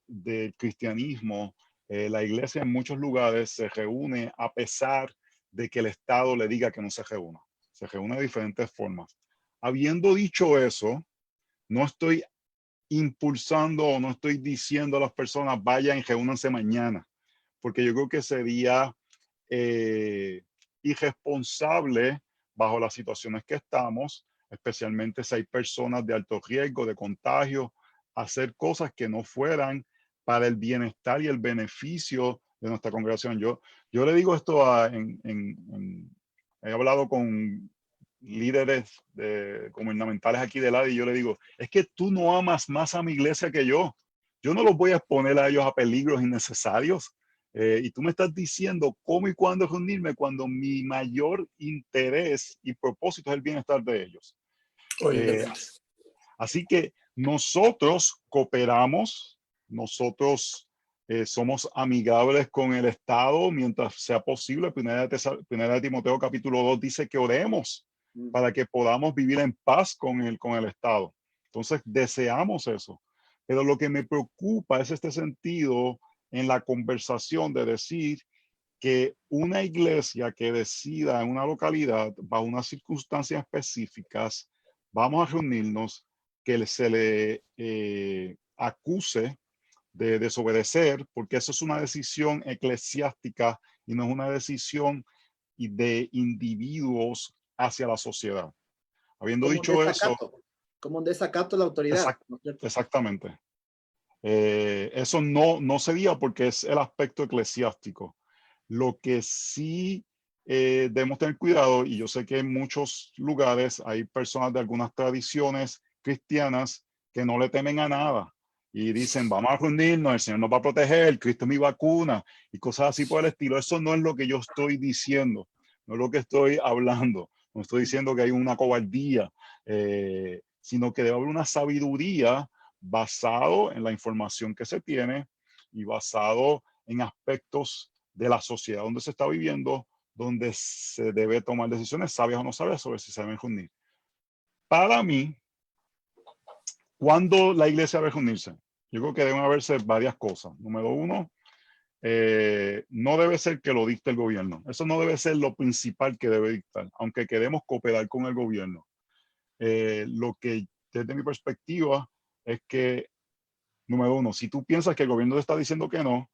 cristianismo, la iglesia en muchos lugares se reúne a pesar de que el Estado le diga que no se reúna. Se reúne de diferentes formas. Habiendo dicho eso, no estoy impulsando o no estoy diciendo a las personas vayan y reúnanse mañana, porque yo creo que sería irresponsable bajo las situaciones que estamos, especialmente si hay personas de alto riesgo de contagio, hacer cosas que no fueran para el bienestar y el beneficio de nuestra congregación. Yo le digo esto he hablado con líderes gubernamentales aquí de lado y yo le digo, es que tú no amas más a mi iglesia que yo. Yo no los voy a exponer a ellos a peligros innecesarios. Y tú me estás diciendo cómo y cuándo reunirme cuando mi mayor interés y propósito es el bienestar de ellos. Así que nosotros cooperamos, nosotros somos amigables con el Estado mientras sea posible. Primera de Timoteo capítulo 2 dice que oremos para que podamos vivir en paz con el Estado. Entonces deseamos eso. Pero lo que me preocupa es este sentido en la conversación de decir que una iglesia que decida en una localidad, bajo unas circunstancias específicas, vamos a reunirnos, que se le acuse de desobedecer, porque eso es una decisión eclesiástica y no es una decisión de individuos hacia la sociedad. Habiendo dicho eso, como un desacato a la autoridad. ¿No es cierto? Exactamente. Eso no sería porque es el aspecto eclesiástico. Lo que sí debemos tener cuidado, y yo sé que en muchos lugares hay personas de algunas tradiciones cristianas que no le temen a nada y dicen, vamos a reunirnos, el Señor nos va a proteger, Cristo es mi vacuna y cosas así por el estilo. Eso no es lo que yo estoy diciendo, no es lo que estoy hablando. No estoy diciendo que hay una cobardía, sino que debe haber una sabiduría basado en la información que se tiene y basado en aspectos de la sociedad donde se está viviendo, donde se debe tomar decisiones sabias o no sabias sobre si se deben reunir. Para mí, ¿cuándo la iglesia debe reunirse? Yo creo que deben haberse varias cosas. Número uno, no debe ser que lo dicte el gobierno. Eso no debe ser lo principal que debe dictar, aunque queremos cooperar con el gobierno. Lo que desde mi perspectiva es que, número uno, si tú piensas que el gobierno te está diciendo que no,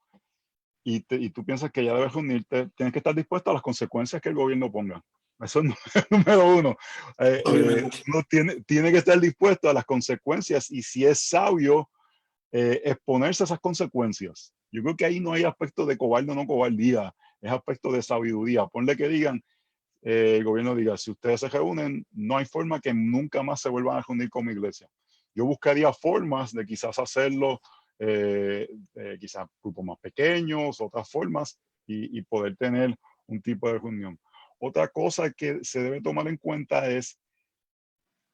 y tú piensas que ya debes reunirte, tienes que estar dispuesto a las consecuencias que el gobierno ponga. Eso es número uno. Uno tiene que estar dispuesto a las consecuencias y si es sabio, exponerse a esas consecuencias. Yo creo que ahí no hay aspecto de cobarde o no cobardía, es aspecto de sabiduría. Ponle que digan, el gobierno diga, si ustedes se reúnen, no hay forma que nunca más se vuelvan a reunir con mi iglesia. Yo buscaría formas de quizás hacerlo, quizás grupos más pequeños, otras formas, y poder tener un tipo de reunión. Otra cosa que se debe tomar en cuenta es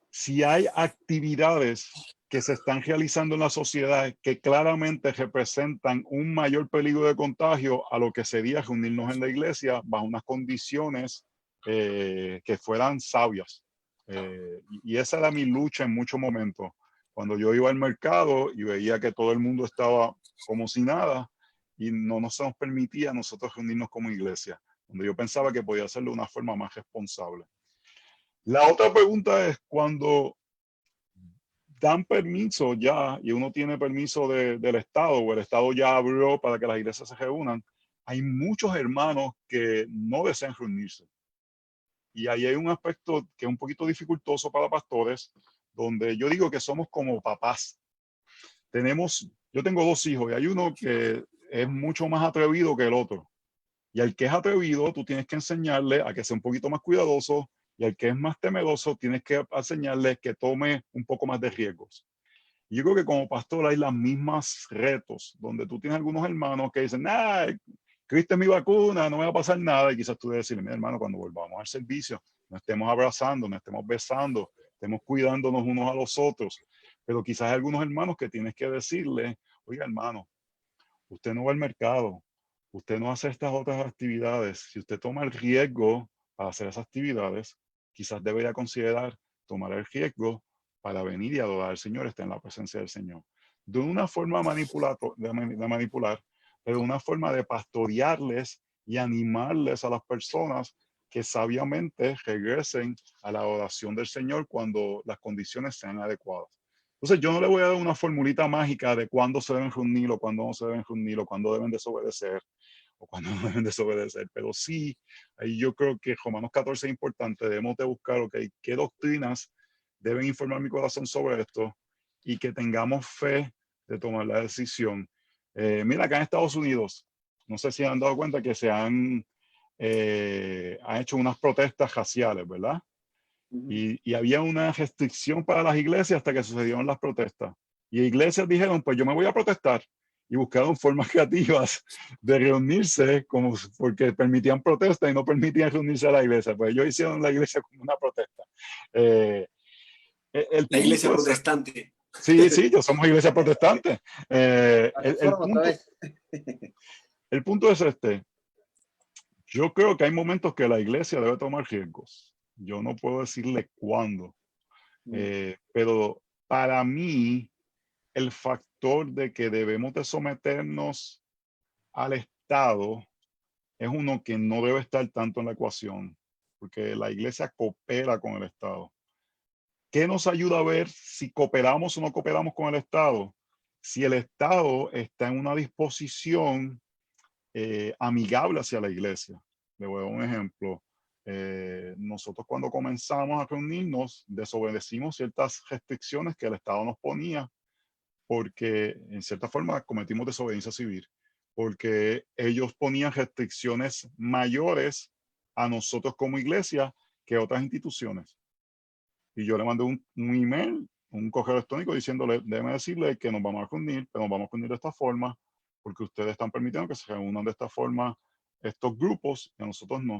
si hay actividades que se están realizando en la sociedad que claramente representan un mayor peligro de contagio a lo que sería reunirnos en la iglesia bajo unas condiciones que fueran sabias. Y esa era mi lucha en muchos momentos. Cuando yo iba al mercado y veía que todo el mundo estaba como si nada y no nos permitía a nosotros reunirnos como iglesia, donde yo pensaba que podía hacerlo de una forma más responsable. La otra pregunta es cuando dan permiso ya y uno tiene permiso del Estado o el Estado ya abrió para que las iglesias se reúnan, hay muchos hermanos que no desean reunirse. Y ahí hay un aspecto que es un poquito dificultoso para pastores, donde yo digo que somos como papás. Yo tengo dos hijos y hay uno que es mucho más atrevido que el otro. Y al que es atrevido, tú tienes que enseñarle a que sea un poquito más cuidadoso, y al que es más temeroso, tienes que enseñarle que tome un poco más de riesgos. Y yo creo que como pastor hay las mismas retos, donde tú tienes algunos hermanos que dicen, Cristo es mi vacuna, no me va a pasar nada. Y quizás tú debes decirle, mi hermano, cuando volvamos al servicio, no estemos abrazando, no estemos besando, estemos cuidándonos unos a los otros. Pero quizás hay algunos hermanos que tienes que decirle, oiga, hermano, usted no va al mercado, usted no hace estas otras actividades. Si usted toma el riesgo para hacer esas actividades, quizás debería considerar tomar el riesgo para venir y adorar al Señor, estar en la presencia del Señor. De una forma de manipular, pero de una forma de pastorearles y animarles a las personas que sabiamente regresen a la adoración del Señor cuando las condiciones sean adecuadas. Entonces, yo no le voy a dar una formulita mágica de cuándo se deben reunir o cuándo no se deben reunir o cuándo deben desobedecer o cuándo no deben desobedecer, pero sí, ahí yo creo que Romanos 14 es importante, debemos de buscar, okay, qué doctrinas deben informar mi corazón sobre esto y que tengamos fe de tomar la decisión. Mira, acá en Estados Unidos, no sé si han dado cuenta que han hecho unas protestas raciales, ¿verdad? Y había una restricción para las iglesias hasta que sucedieron las protestas. Y iglesias dijeron, pues yo me voy a protestar. Y buscaron formas creativas de reunirse porque permitían protestas y no permitían reunirse a la iglesia. Pues ellos hicieron la iglesia como una protesta. El La iglesia punto es, protestante. sí, sí, yo somos iglesia protestante. El punto es este. Yo creo que hay momentos que la iglesia debe tomar riesgos. Yo no puedo decirle cuándo. Pero para mí, el factor de que debemos de someternos al Estado es uno que no debe estar tanto en la ecuación, porque la iglesia coopera con el Estado. ¿Qué nos ayuda a ver si cooperamos o no cooperamos con el Estado? Si el Estado está en una disposición amigable hacia la iglesia. Le voy a dar un ejemplo. Nosotros cuando comenzamos a reunirnos desobedecimos ciertas restricciones que el Estado nos ponía porque en cierta forma cometimos desobediencia civil, porque ellos ponían restricciones mayores a nosotros como iglesia que otras instituciones. Y yo le mandé un email, un correo electrónico diciéndole, déjeme decirle que nos vamos a reunir, pero nos vamos a reunir de esta forma, porque ustedes están permitiendo que se reúnan de esta forma estos grupos y a nosotros no.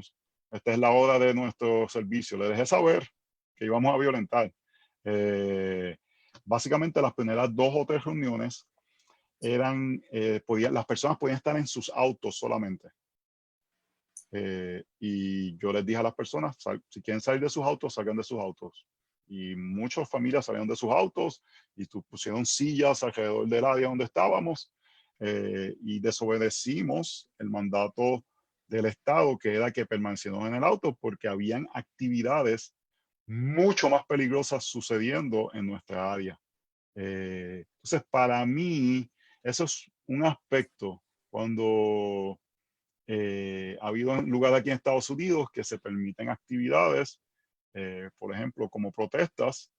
Esta es la hora de nuestro servicio. Le dejé saber que íbamos a violentar. Básicamente las primeras 2 o 3 reuniones eran, las personas podían estar en sus autos solamente. Y yo les dije a las personas, si quieren salir de sus autos, salgan de sus autos. Y muchas familias salieron de sus autos y pusieron sillas alrededor del área donde estábamos y desobedecimos el mandato del Estado, que era que permaneciéramos en el auto porque habían actividades mucho más peligrosas sucediendo en nuestra área. Entonces, para mí, eso es un aspecto cuando ha habido lugar aquí en Estados Unidos que se permiten actividades, por ejemplo, como protestas,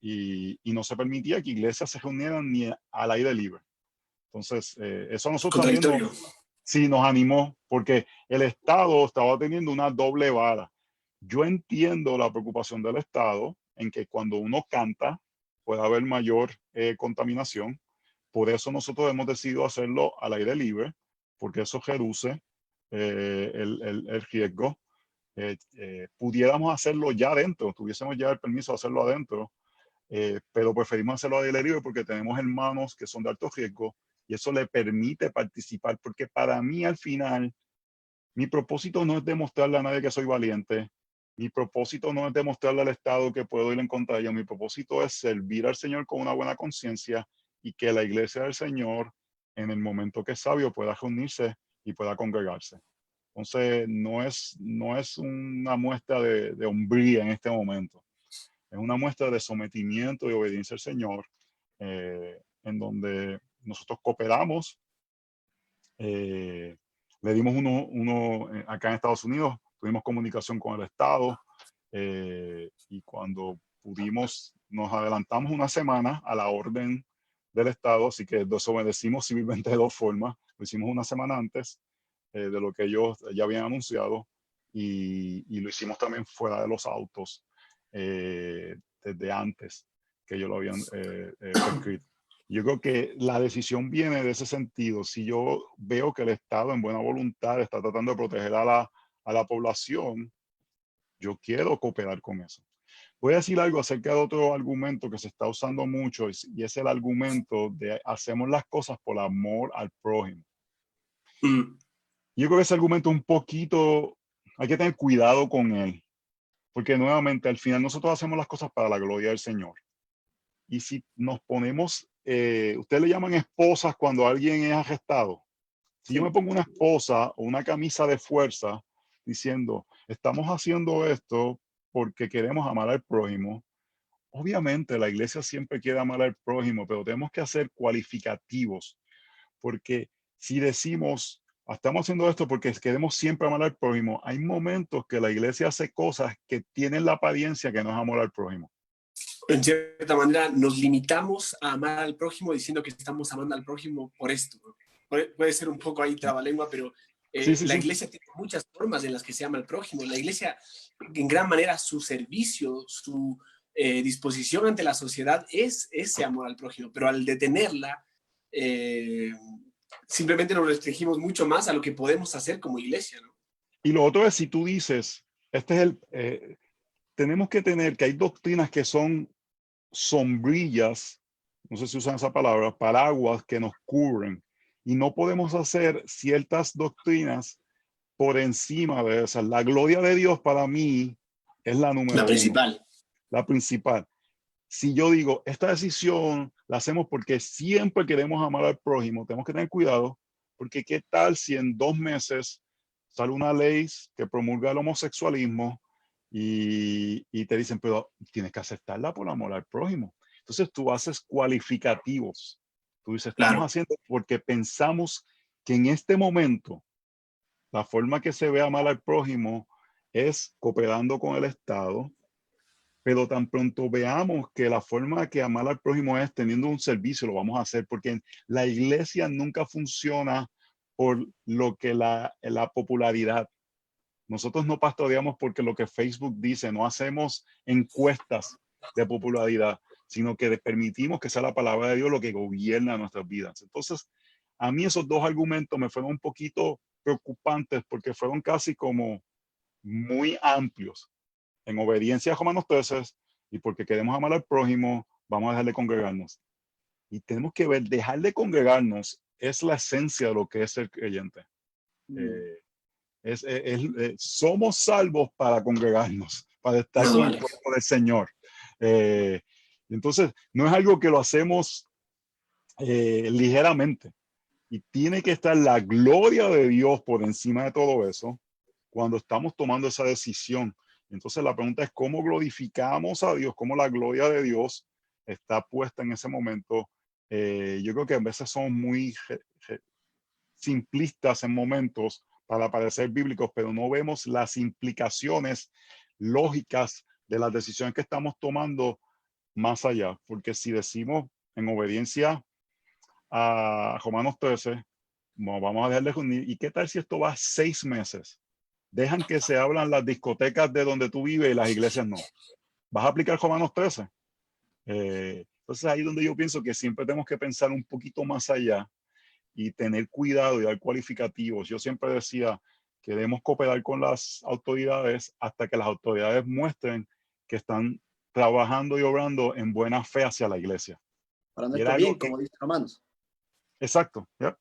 y no se permitía que iglesias se reunieran ni al aire libre. Entonces, eso a nosotros también sí nos animó, porque el Estado estaba teniendo una doble vara. Yo entiendo la preocupación del Estado en que cuando uno canta puede haber mayor contaminación. Por eso nosotros hemos decidido hacerlo al aire libre, porque eso reduce el riesgo. Pudiéramos hacerlo ya adentro, tuviésemos ya el permiso de hacerlo adentro, pero preferimos hacerlo al aire libre porque tenemos hermanos que son de alto riesgo y eso le permite participar, porque para mí al final, mi propósito no es demostrarle a nadie que soy valiente, mi propósito no es demostrarle al Estado que puedo ir en contra de ellos, mi propósito es servir al Señor con una buena conciencia y que la iglesia del Señor, en el momento que es sabio, pueda reunirse y pueda congregarse. Entonces, no es una muestra de hombría en este momento, es una muestra de sometimiento y obediencia al Señor, en donde nosotros cooperamos Le dimos uno acá en Estados Unidos, tuvimos comunicación con el Estado y cuando pudimos, nos adelantamos una semana a la orden del Estado, así que desobedecimos civilmente de dos formas. Lo hicimos una semana antes de lo que ellos ya habían anunciado y lo hicimos también fuera de los autos desde antes que ellos lo habían prescrito. Yo creo que la decisión viene de ese sentido. Si yo veo que el Estado en buena voluntad está tratando de proteger a la población, yo quiero cooperar con eso. Voy a decir algo acerca de otro argumento que se está usando mucho y es el argumento de hacemos las cosas por amor al prójimo. Yo creo que ese argumento un poquito, hay que tener cuidado con él, porque nuevamente al final nosotros hacemos las cosas para la gloria del Señor. Y si nos ponemos, ustedes le llaman esposas cuando alguien es arrestado. Si yo me pongo una esposa o una camisa de fuerza diciendo, estamos haciendo esto porque queremos amar al prójimo, obviamente la iglesia siempre quiere amar al prójimo, pero tenemos que hacer cualificativos, porque si decimos, estamos haciendo esto porque queremos siempre amar al prójimo, hay momentos que la iglesia hace cosas que tienen la apariencia que no es amor al prójimo. En cierta manera nos limitamos a amar al prójimo diciendo que estamos amando al prójimo por esto. Puede ser un poco ahí trabalengua, pero la iglesia tiene muchas formas en las que se ama al prójimo. La iglesia, en gran manera, su servicio, su disposición ante la sociedad es ese amor al prójimo, pero al detenerla, simplemente nos restringimos mucho más a lo que podemos hacer como iglesia, ¿no? Y lo otro es, si tú dices, tenemos que tener que hay doctrinas que son sombrillas, no sé si usan esa palabra, paraguas que nos cubren, y no podemos hacer ciertas doctrinas por encima de esas. La gloria de Dios para mí es la número principal. La principal. Si yo digo, esta decisión la hacemos porque siempre queremos amar al prójimo, tenemos que tener cuidado, porque qué tal si en 2 meses sale una ley que promulga el homosexualismo y te dicen, pero tienes que aceptarla por amor al prójimo. Entonces tú haces cualificativos. Tú dices, estamos haciendo porque pensamos que en este momento la forma que se ve amar al prójimo es cooperando con el Estado, pero tan pronto veamos que la forma que amar al prójimo es teniendo un servicio, lo vamos a hacer, porque la iglesia nunca funciona por lo que la popularidad. Nosotros no pastoreamos porque lo que Facebook dice, no hacemos encuestas de popularidad, sino que permitimos que sea la palabra de Dios lo que gobierna nuestras vidas. Entonces, a mí esos dos argumentos me fueron un poquito preocupantes porque fueron casi como muy amplios. En obediencia a Romanos 13 y porque queremos amar al prójimo, vamos a dejar de congregarnos. Y tenemos que ver, dejar de congregarnos es la esencia de lo que es ser creyente. Somos salvos para congregarnos, para estar con el cuerpo del Señor. Entonces, no es algo que lo hacemos ligeramente. Y tiene que estar la gloria de Dios por encima de todo eso cuando estamos tomando esa decisión. Entonces, la pregunta es cómo glorificamos a Dios, cómo la gloria de Dios está puesta en ese momento. Yo creo que a veces somos muy simplistas en momentos para parecer bíblicos, pero no vemos las implicaciones lógicas de las decisiones que estamos tomando más allá. Porque si decimos en obediencia a Romanos 13, vamos a dejar de reunir, ¿y qué tal si esto va 6 meses? Dejan que se hablan las discotecas de donde tú vives y las iglesias no. ¿Vas a aplicar Romanos 13? Entonces ahí es donde yo pienso que siempre tenemos que pensar un poquito más allá y tener cuidado y dar cualificativos. Yo siempre decía que debemos cooperar con las autoridades hasta que las autoridades muestren que están trabajando y obrando en buena fe hacia la iglesia. Para nuestro bien, como dice Romanos. Exacto. ¿Ya?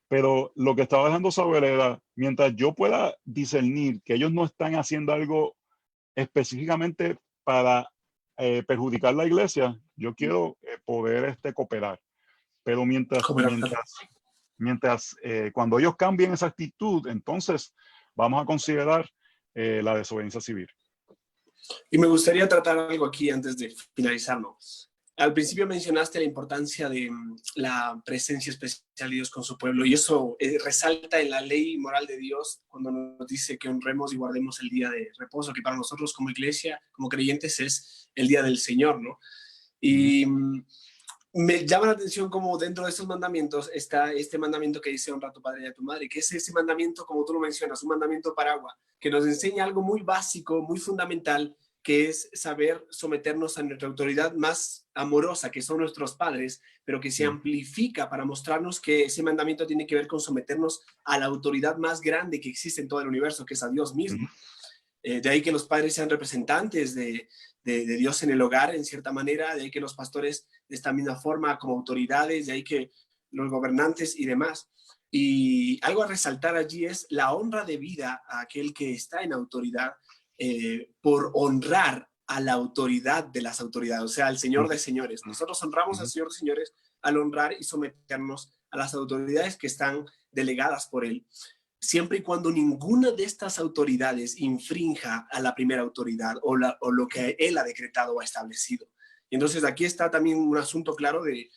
Pero lo que estaba dejando saber era, mientras yo pueda discernir que ellos no están haciendo algo específicamente para perjudicar la iglesia, yo quiero poder cooperar. Pero mientras cuando ellos cambien esa actitud, entonces vamos a considerar la desobediencia civil. Y me gustaría tratar algo aquí antes de finalizar, ¿no? Al principio mencionaste la importancia de la presencia especial de Dios con su pueblo, y eso resalta en la ley moral de Dios cuando nos dice que honremos y guardemos el día de reposo, que para nosotros como iglesia, como creyentes, es el día del Señor, ¿no? Y me llama la atención como dentro de estos mandamientos está este mandamiento que dice honra a tu padre y a tu madre, que es ese mandamiento, como tú lo mencionas, un mandamiento paraguas, que nos enseña algo muy básico, muy fundamental, que es saber someternos a nuestra autoridad más amorosa, que son nuestros padres, pero que se amplifica para mostrarnos que ese mandamiento tiene que ver con someternos a la autoridad más grande que existe en todo el universo, que es a Dios mismo. De ahí que los padres sean representantes de Dios en el hogar, en cierta manera, de ahí que los pastores de esta misma forma como autoridades, de ahí que los gobernantes y demás. Y algo a resaltar allí es la honra de vida a aquel que está en autoridad, por honrar a la autoridad de las autoridades, o sea, al Señor de señores. Nosotros honramos al Señor de señores al honrar y someternos a las autoridades que están delegadas por Él, siempre y cuando ninguna de estas autoridades infrinja a la primera autoridad o lo que Él ha decretado o ha establecido. Y entonces aquí está también un asunto claro de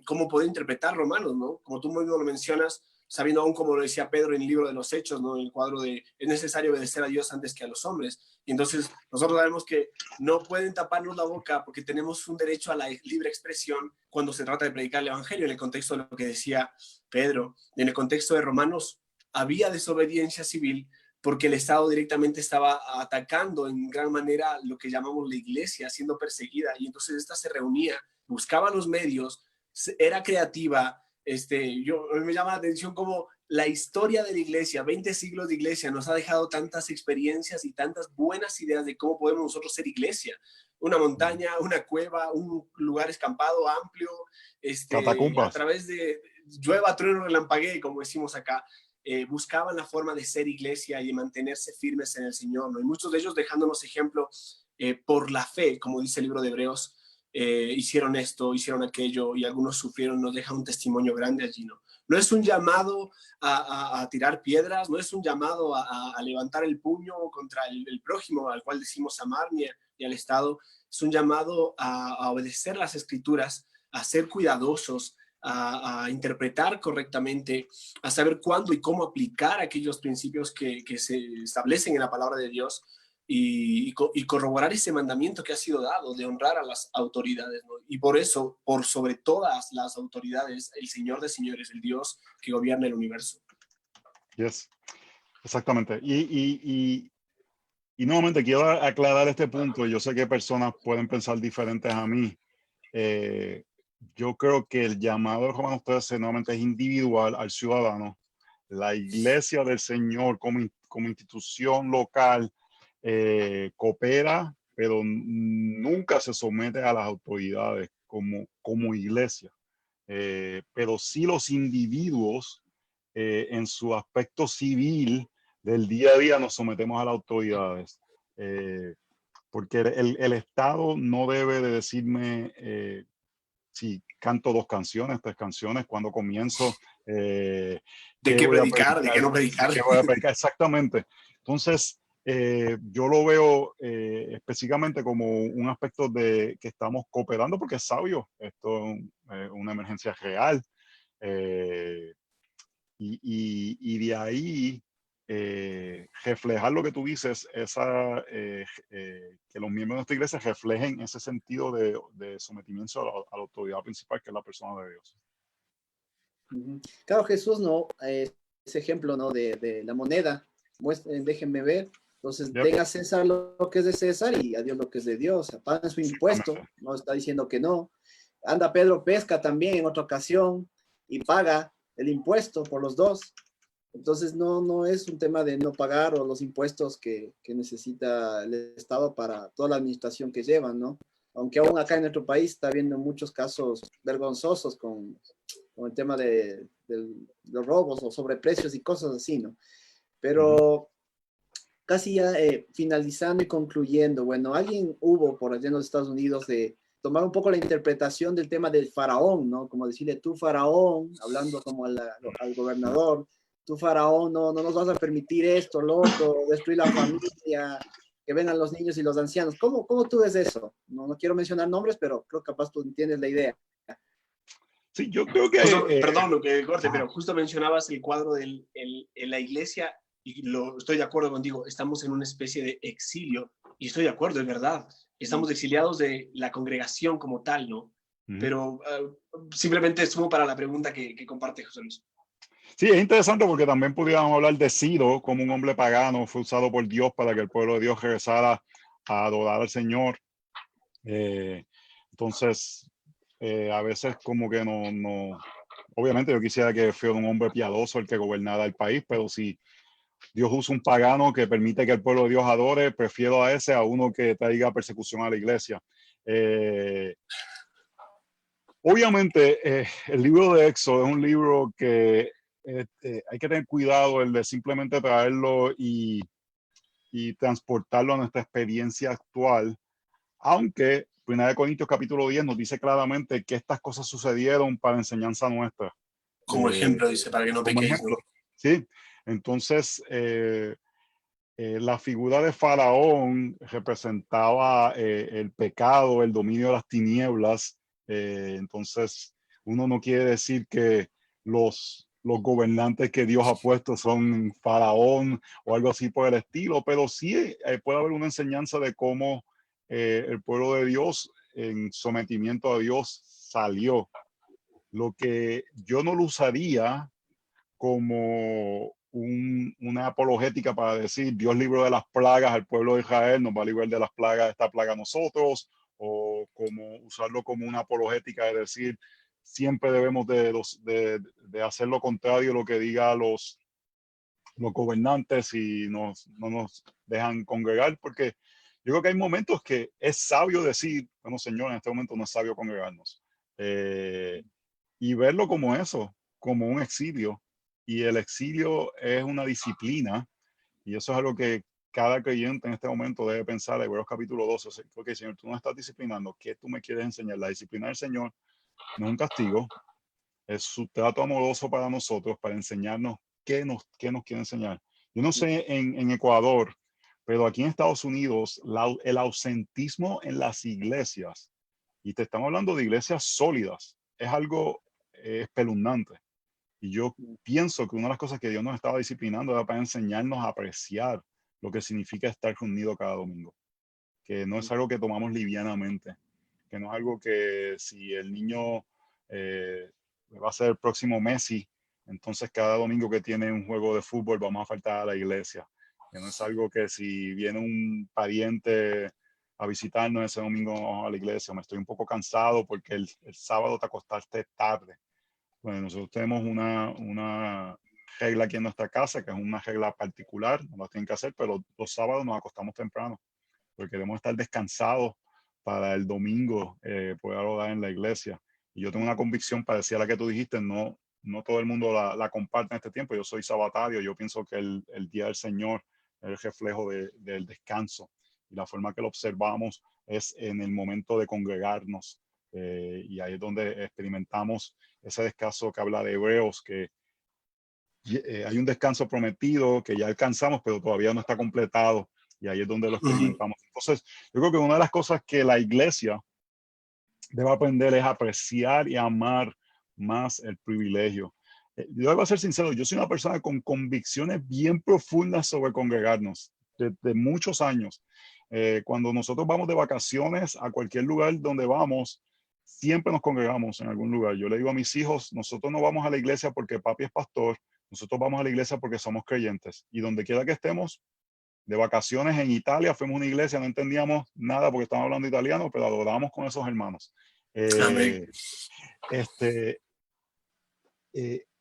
cómo poder interpretar Romanos, ¿no? Como tú mismo lo mencionas, sabiendo aún como lo decía Pedro en el libro de los Hechos, ¿no? En el cuadro de es necesario obedecer a Dios antes que a los hombres. Y entonces nosotros sabemos que no pueden taparnos la boca porque tenemos un derecho a la libre expresión cuando se trata de predicar el evangelio, en el contexto de lo que decía Pedro. En el contexto de Romanos había desobediencia civil porque el Estado directamente estaba atacando en gran manera lo que llamamos la iglesia, siendo perseguida, y entonces esta se reunía, buscaba los medios, era creativa. Me llama la atención como la historia de la iglesia, 20 siglos de iglesia, nos ha dejado tantas experiencias y tantas buenas ideas de cómo podemos nosotros ser iglesia. Una montaña, una cueva, un lugar escampado amplio, a través de llueva, trueno, relampaguee, como decimos acá. Buscaban la forma de ser iglesia y de mantenerse firmes en el Señor, ¿no? Y muchos de ellos dejándonos ejemplo por la fe, como dice el libro de Hebreos. Hicieron esto, hicieron aquello, y algunos sufrieron, nos deja un testimonio grande allí, ¿no? No es un llamado a tirar piedras, no es un llamado a levantar el puño contra el prójimo al cual decimos amar, ni al Estado. Es un llamado a obedecer las Escrituras, a ser cuidadosos, a interpretar correctamente, a saber cuándo y cómo aplicar aquellos principios que se establecen en la palabra de Dios, y corroborar ese mandamiento que ha sido dado de honrar a las autoridades, ¿no? Y por eso, por sobre todas las autoridades, el Señor de señores, el Dios que gobierna el universo. Yes, exactamente. Y nuevamente quiero aclarar este punto. Yo sé que personas pueden pensar diferentes a mí. Yo creo que el llamado de Romanos 13 nuevamente es individual al ciudadano. La iglesia del Señor como institución local coopera, pero nunca se somete a las autoridades como iglesia. Pero sí los individuos en su aspecto civil del día a día nos sometemos a las autoridades. Porque el Estado no debe de decirme si canto 2 canciones, 3 canciones, cuando comienzo. ¿De qué predicar? ¿De qué no predicar? ¿De qué voy a predicar? Exactamente. Entonces, yo lo veo específicamente como un aspecto de que estamos cooperando porque es sabio. Esto es una emergencia real. Y de ahí reflejar lo que tú dices, que los miembros de nuestra iglesia reflejen ese sentido de sometimiento a la autoridad principal, que es la persona de Dios. Claro, Jesús, ¿no? Ese ejemplo, ¿no? De la moneda, déjenme ver. Entonces, den a César lo que es de César y a Dios lo que es de Dios. Pagan su impuesto, no está diciendo que no. Anda, Pedro pesca también en otra ocasión y paga el impuesto por los dos. Entonces, no es un tema de no pagar o los impuestos que necesita el Estado para toda la administración que llevan, ¿no? Aunque aún acá en nuestro país está habiendo muchos casos vergonzosos con el tema de los robos o sobreprecios y cosas así, ¿no? Pero casi ya finalizando y concluyendo, bueno, alguien hubo por allá en los Estados Unidos de tomar un poco la interpretación del tema del faraón, ¿no? Como decirle, tú faraón, hablando como al gobernador, tú faraón, no nos vas a permitir esto, lo otro, destruir la familia, que vengan los niños y los ancianos. ¿Cómo tú ves eso? No quiero mencionar nombres, pero creo que capaz tú entiendes la idea. Sí, yo creo que... Perdón, lo que corte, ajá. pero justo mencionabas el cuadro en la iglesia y estoy de acuerdo contigo, estamos en una especie de exilio y estoy de acuerdo, es verdad. Estamos exiliados de la congregación como tal, ¿no? Pero simplemente estuvo para la pregunta que comparte José Luis. Sí, es interesante porque también pudiéramos hablar de Ciro como un hombre pagano, fue usado por Dios para que el pueblo de Dios regresara a adorar al Señor. Entonces, a veces como que no, obviamente yo quisiera que fuera un hombre piadoso el que gobernara el país, pero si Dios usa un pagano que permite que el pueblo de Dios adore, prefiero a ese a uno que traiga persecución a la iglesia. Obviamente, el libro de Éxodo es un libro que hay que tener cuidado el de simplemente traerlo y transportarlo a nuestra experiencia actual, aunque 1 Corintios capítulo 10 nos dice claramente que estas cosas sucedieron para enseñanza nuestra. Como ejemplo, dice, para que no como pequéis, ejemplo, ¿no? ¿sí? Entonces, la figura de Faraón representaba el pecado, el dominio de las tinieblas. Entonces, uno no quiere decir que los gobernantes que Dios ha puesto son Faraón o algo así por el estilo, pero sí puede haber una enseñanza de cómo el pueblo de Dios en sometimiento a Dios salió. Lo que yo no lo usaría como una apologética para decir Dios libró de las plagas al pueblo de Israel, nos va a librar de las plagas, esta plaga a nosotros, o como usarlo como una apologética de decir siempre debemos de hacer lo contrario a lo que diga los gobernantes y no nos dejan congregar, porque yo creo que hay momentos que es sabio decir, bueno, Señor, en este momento no es sabio congregarnos. Y verlo como eso, como un exilio. Y el exilio es una disciplina, y eso es algo que cada creyente en este momento debe pensar. Hebreos capítulo 12, porque Señor, tú no estás disciplinando, ¿qué tú me quieres enseñar? La disciplina del Señor no es un castigo, es su trato amoroso para nosotros, para enseñarnos qué nos quiere enseñar. Yo no sé en Ecuador, pero aquí en Estados Unidos, el ausentismo en las iglesias, y te estamos hablando de iglesias sólidas, es algo espeluznante. Y yo pienso que una de las cosas que Dios nos estaba disciplinando era para enseñarnos a apreciar lo que significa estar reunido cada domingo. Que no es algo que tomamos livianamente, que no es algo que si el niño va a ser el próximo Messi, entonces cada domingo que tiene un juego de fútbol vamos a faltar a la iglesia. Que no es algo que si viene un pariente a visitarnos ese domingo vamos a la iglesia. Me estoy un poco cansado porque el sábado te acostaste tarde. Bueno, nosotros tenemos una regla aquí en nuestra casa, que es una regla particular, no la tienen que hacer, pero los sábados nos acostamos temprano, porque queremos estar descansados para el domingo poder orar en la iglesia. Y yo tengo una convicción parecida a la que tú dijiste, no todo el mundo la comparte en este tiempo. Yo soy sabatario, yo pienso que el día del Señor es el reflejo del descanso. Y la forma que lo observamos es en el momento de congregarnos. Y ahí es donde experimentamos ese descanso que habla de Hebreos, que hay un descanso prometido que ya alcanzamos, pero todavía no está completado. Y ahí es donde lo experimentamos. Entonces, yo creo que una de las cosas que la iglesia debe aprender es apreciar y amar más el privilegio. Yo debo ser sincero, yo soy una persona con convicciones bien profundas sobre congregarnos desde muchos años. Cuando nosotros vamos de vacaciones a cualquier lugar donde vamos, siempre nos congregamos en algún lugar. Yo le digo a mis hijos, nosotros no vamos a la iglesia porque papi es pastor, nosotros vamos a la iglesia porque somos creyentes. Y donde quiera que estemos, de vacaciones en Italia, fuimos a una iglesia, no entendíamos nada porque estábamos hablando italiano, pero adorábamos con esos hermanos.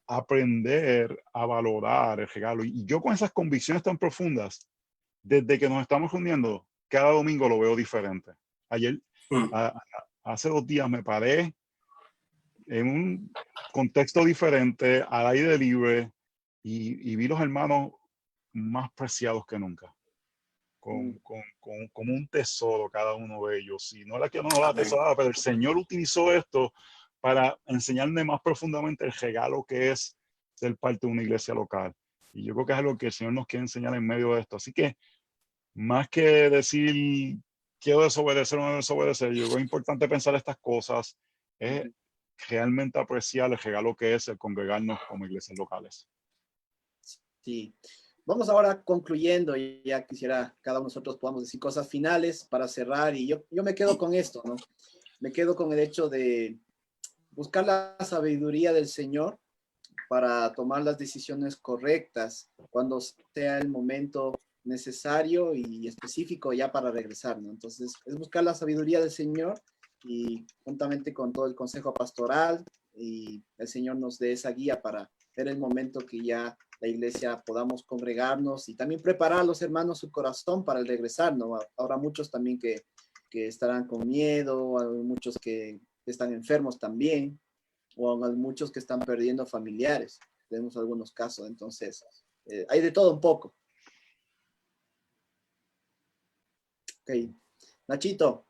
Aprender a valorar el regalo. Y yo con esas convicciones tan profundas, desde que nos estamos reuniendo, cada domingo lo veo diferente. Ayer, hace 2 días me paré en un contexto diferente, al aire libre, y vi los hermanos más preciados que nunca. Como un tesoro cada uno de ellos. Y no era que no la atesoraba, pero el Señor utilizó esto para enseñarme más profundamente el regalo que es ser parte de una iglesia local. Y yo creo que es algo que el Señor nos quiere enseñar en medio de esto. Así que más que decir quiero desobedecer o no desobedecer, yo creo que es importante pensar estas cosas, es realmente apreciar el regalo que es el congregarnos como iglesias locales. Sí. Vamos ahora concluyendo y ya quisiera cada uno de nosotros podamos decir cosas finales para cerrar y yo me quedo con esto, ¿no? Me quedo con el hecho de buscar la sabiduría del Señor para tomar las decisiones correctas cuando sea el momento necesario y específico ya para regresar, ¿no? Entonces, es buscar la sabiduría del Señor y juntamente con todo el consejo pastoral y el Señor nos dé esa guía para ver el momento que ya la iglesia podamos congregarnos y también preparar a los hermanos su corazón para el regresar, ¿no? Habrá muchos también que estarán con miedo, hay muchos que están enfermos también, o hay muchos que están perdiendo familiares. Tenemos algunos casos, entonces hay de todo un poco. Ok, Nachito.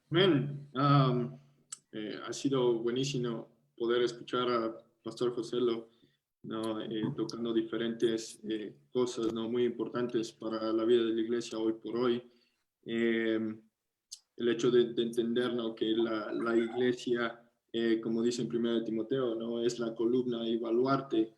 Amén. Ha sido buenísimo poder escuchar a Pastor José tocando diferentes cosas, ¿no? Muy importantes para la vida de la iglesia hoy por hoy. El hecho de entender, ¿no? Que la iglesia, como dice en 1 Timoteo, ¿no? Es la columna y baluarte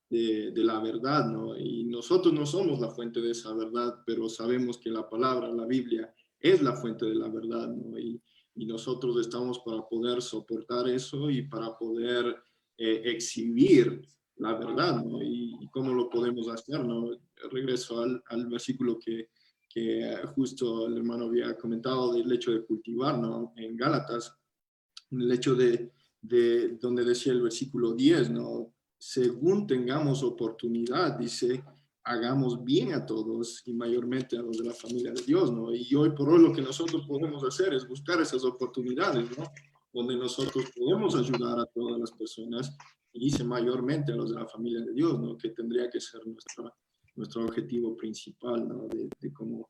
de la verdad, ¿no? Y nosotros no somos la fuente de esa verdad, pero sabemos que la palabra, la Biblia, es la fuente de la verdad, ¿no? Y nosotros estamos para poder soportar eso y para poder exhibir la verdad, ¿no? Y cómo lo podemos hacer, ¿no? Regreso al versículo que justo el hermano había comentado del hecho de cultivar, ¿no? En Gálatas, el hecho de donde decía el versículo 10, ¿no? Según tengamos oportunidad, dice, hagamos bien a todos y mayormente a los de la familia de Dios, ¿no? Y hoy por hoy lo que nosotros podemos hacer es buscar esas oportunidades, ¿no? Donde nosotros podemos ayudar a todas las personas y dice mayormente a los de la familia de Dios, ¿no? Que tendría que ser nuestro objetivo principal, ¿no? De cómo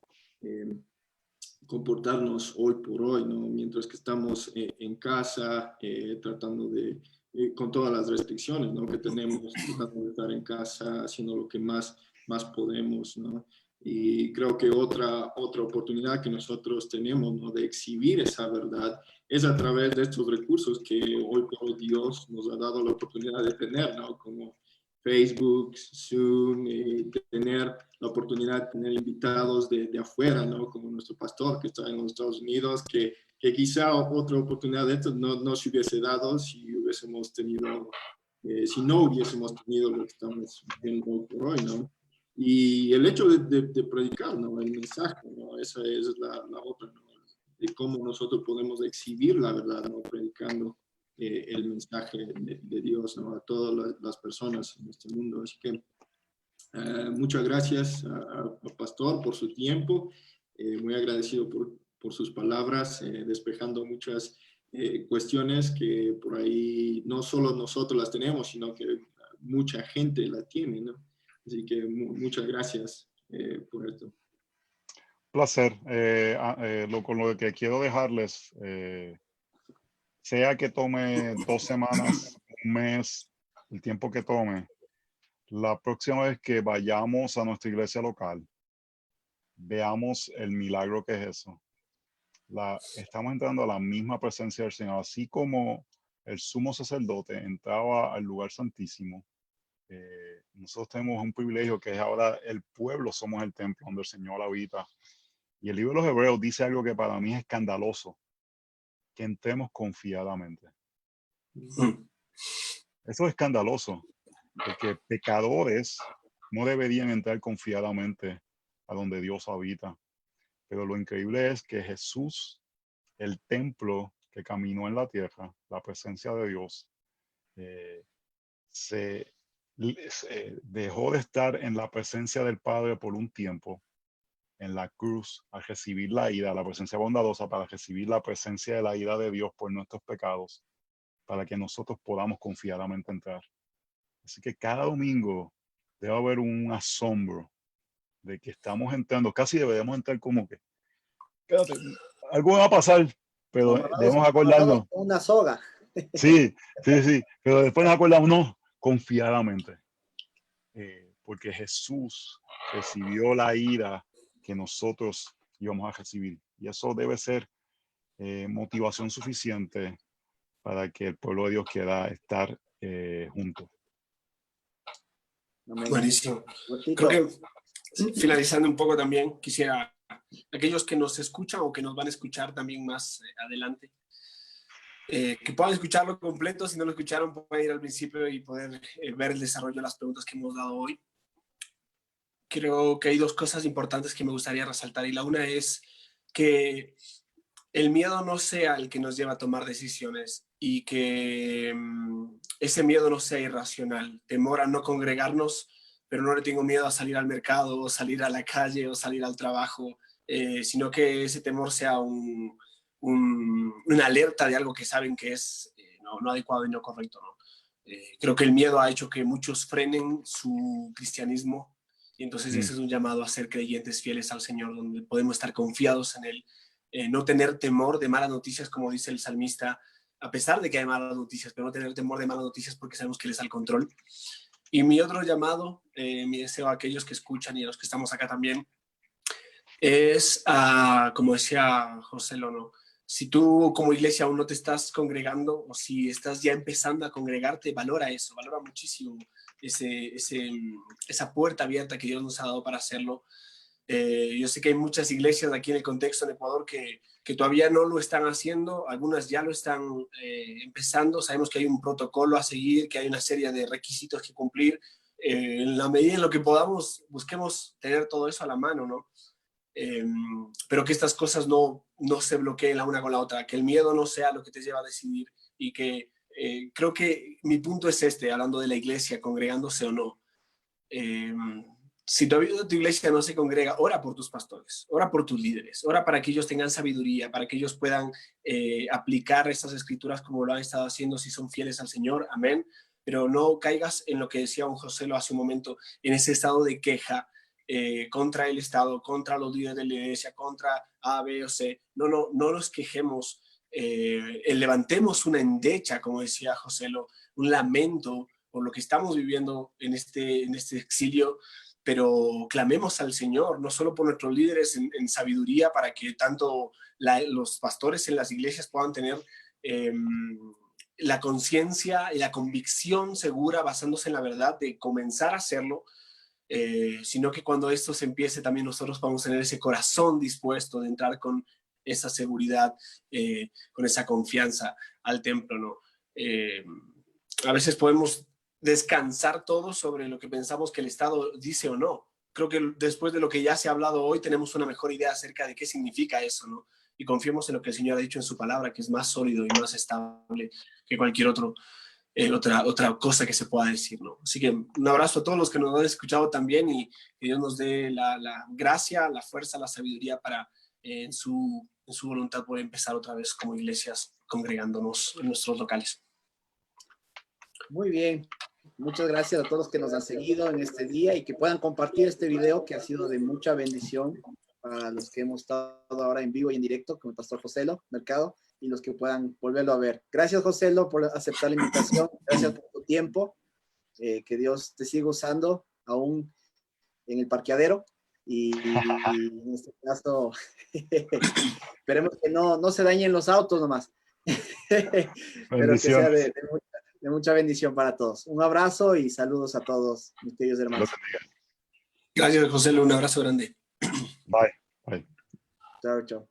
comportarnos hoy por hoy, ¿no? Mientras que estamos en casa, tratando de, con todas las restricciones, ¿no? Que tenemos, tratando de estar en casa, haciendo lo que más podemos, ¿no? Y creo que otra oportunidad que nosotros tenemos, ¿no? De exhibir esa verdad es a través de estos recursos que hoy por hoy Dios nos ha dado la oportunidad de tener, ¿no? Como Facebook, Zoom, tener la oportunidad de tener invitados de afuera, ¿no? Como nuestro pastor que está en los Estados Unidos, que quizá otra oportunidad de esto no se hubiese dado si hubiésemos tenido, si no hubiésemos tenido lo que estamos viendo hoy por hoy, ¿no? Y el hecho de predicar, ¿no? El mensaje, ¿no? Esa es la otra, ¿no? De cómo nosotros podemos exhibir la verdad, ¿no? Predicando el mensaje de Dios, ¿no? A todas las personas en este mundo. Así que muchas gracias a Pastor por su tiempo, muy agradecido por sus palabras, despejando muchas cuestiones que por ahí no solo nosotros las tenemos, sino que mucha gente la tiene, ¿no? Así que muchas gracias por esto. Placer. Con lo que quiero dejarles, sea que tome 2 semanas, un mes, el tiempo que tome, la próxima vez que vayamos a nuestra iglesia local, veamos el milagro que es eso. Estamos entrando a la misma presencia del Señor, así como el sumo sacerdote entraba al lugar santísimo. Nosotros tenemos un privilegio que es ahora el pueblo, somos el templo donde el Señor habita. Y el libro de los Hebreos dice algo que para mí es escandaloso, que entremos confiadamente. Eso es escandaloso, porque pecadores no deberían entrar confiadamente a donde Dios habita. Pero lo increíble es que Jesús, el templo que caminó en la tierra, la presencia de Dios, se dejó de estar en la presencia del Padre por un tiempo en la cruz al recibir la ira, la presencia bondadosa, para recibir la presencia de la ira de Dios por nuestros pecados, para que nosotros podamos confiadamente entrar. Así que cada domingo debe haber un asombro de que estamos entrando, casi deberíamos entrar como que, quédate, algo va a pasar, pero debemos acordarnos. Una soga. Sí, pero después nos acordamos, no, confiadamente. porque Jesús recibió la ira que nosotros íbamos a recibir. Y eso debe ser motivación suficiente para que el pueblo de Dios quiera estar junto. Buenísimo. Creo que finalizando un poco también, quisiera, aquellos que nos escuchan o que nos van a escuchar también más adelante, que puedan escucharlo completo. Si no lo escucharon, pueden ir al principio y poder ver el desarrollo de las preguntas que hemos dado hoy. Creo que hay dos cosas importantes que me gustaría resaltar, y la una es que el miedo no sea el que nos lleva a tomar decisiones, y que ese miedo no sea irracional. Temor a no congregarnos, pero no le tengo miedo a salir al mercado o salir a la calle o salir al trabajo, sino que ese temor sea una alerta de algo que saben que es no adecuado y no correcto, ¿no? Creo que el miedo ha hecho que muchos frenen su cristianismo, y entonces ese es un llamado a ser creyentes fieles al Señor, donde podemos estar confiados en Él, no tener temor de malas noticias, como dice el salmista, a pesar de que hay malas noticias, pero no tener temor de malas noticias porque sabemos que Él está al control. Y mi otro llamado, mi deseo a aquellos que escuchan y a los que estamos acá también, es, como decía José Lono, si tú como iglesia aún no te estás congregando, o si estás ya empezando a congregarte, valora eso, valora muchísimo esa puerta abierta que Dios nos ha dado para hacerlo. Yo sé que hay muchas iglesias aquí en el contexto en Ecuador que todavía no lo están haciendo, algunas ya lo están empezando. Sabemos que hay un protocolo a seguir, que hay una serie de requisitos que cumplir. En la medida en lo que podamos, busquemos tener todo eso a la mano, ¿no? Pero que estas cosas no se bloqueen la una con la otra, que el miedo no sea lo que te lleva a decidir, y que creo que mi punto es hablando de la iglesia, congregándose o no. Si todavía tu iglesia no se congrega, ora por tus pastores, ora por tus líderes, ora para que ellos tengan sabiduría, para que ellos puedan aplicar estas escrituras como lo han estado haciendo, si son fieles al Señor, amén. Pero no caigas en lo que decía un José lo hace un momento, en ese estado de queja contra el Estado, contra los líderes de la iglesia, contra A, B o C. No nos quejemos, levantemos una endecha, como decía José, un lamento por lo que estamos viviendo en este exilio, pero clamemos al Señor, no solo por nuestros líderes en sabiduría, para que tanto los pastores en las iglesias puedan tener la conciencia y la convicción segura, basándose en la verdad, de comenzar a hacerlo, sino que cuando esto se empiece, también nosotros vamos a tener ese corazón dispuesto de entrar con esa seguridad, con esa confianza al templo, ¿no? A veces podemos descansar todos sobre lo que pensamos que el Estado dice o no. Creo que después de lo que ya se ha hablado hoy, tenemos una mejor idea acerca de qué significa eso, ¿no? Y confiemos en lo que el Señor ha dicho en su palabra, que es más sólido y más estable que cualquier otra cosa que se pueda decir, ¿no? Así que un abrazo a todos los que nos han escuchado también, y que Dios nos dé la gracia, la fuerza, la sabiduría para en su voluntad poder empezar otra vez como iglesias congregándonos en nuestros locales. Muy bien. Muchas gracias a todos los que nos han seguido en este día, y que puedan compartir este video, que ha sido de mucha bendición para los que hemos estado ahora en vivo y en directo con el pastor Joselo Mercado, y los que puedan volverlo a ver. Gracias, Joselo, por aceptar la invitación. Gracias por tu tiempo. Que Dios te siga usando aún en el parqueadero, y en este caso esperemos que no se dañen los autos nomás. Pero que sea de mucha bendición para todos. Un abrazo y saludos a todos, mis queridos hermanos. Gracias, José. Un abrazo grande. Bye. Bye. Chao, chao.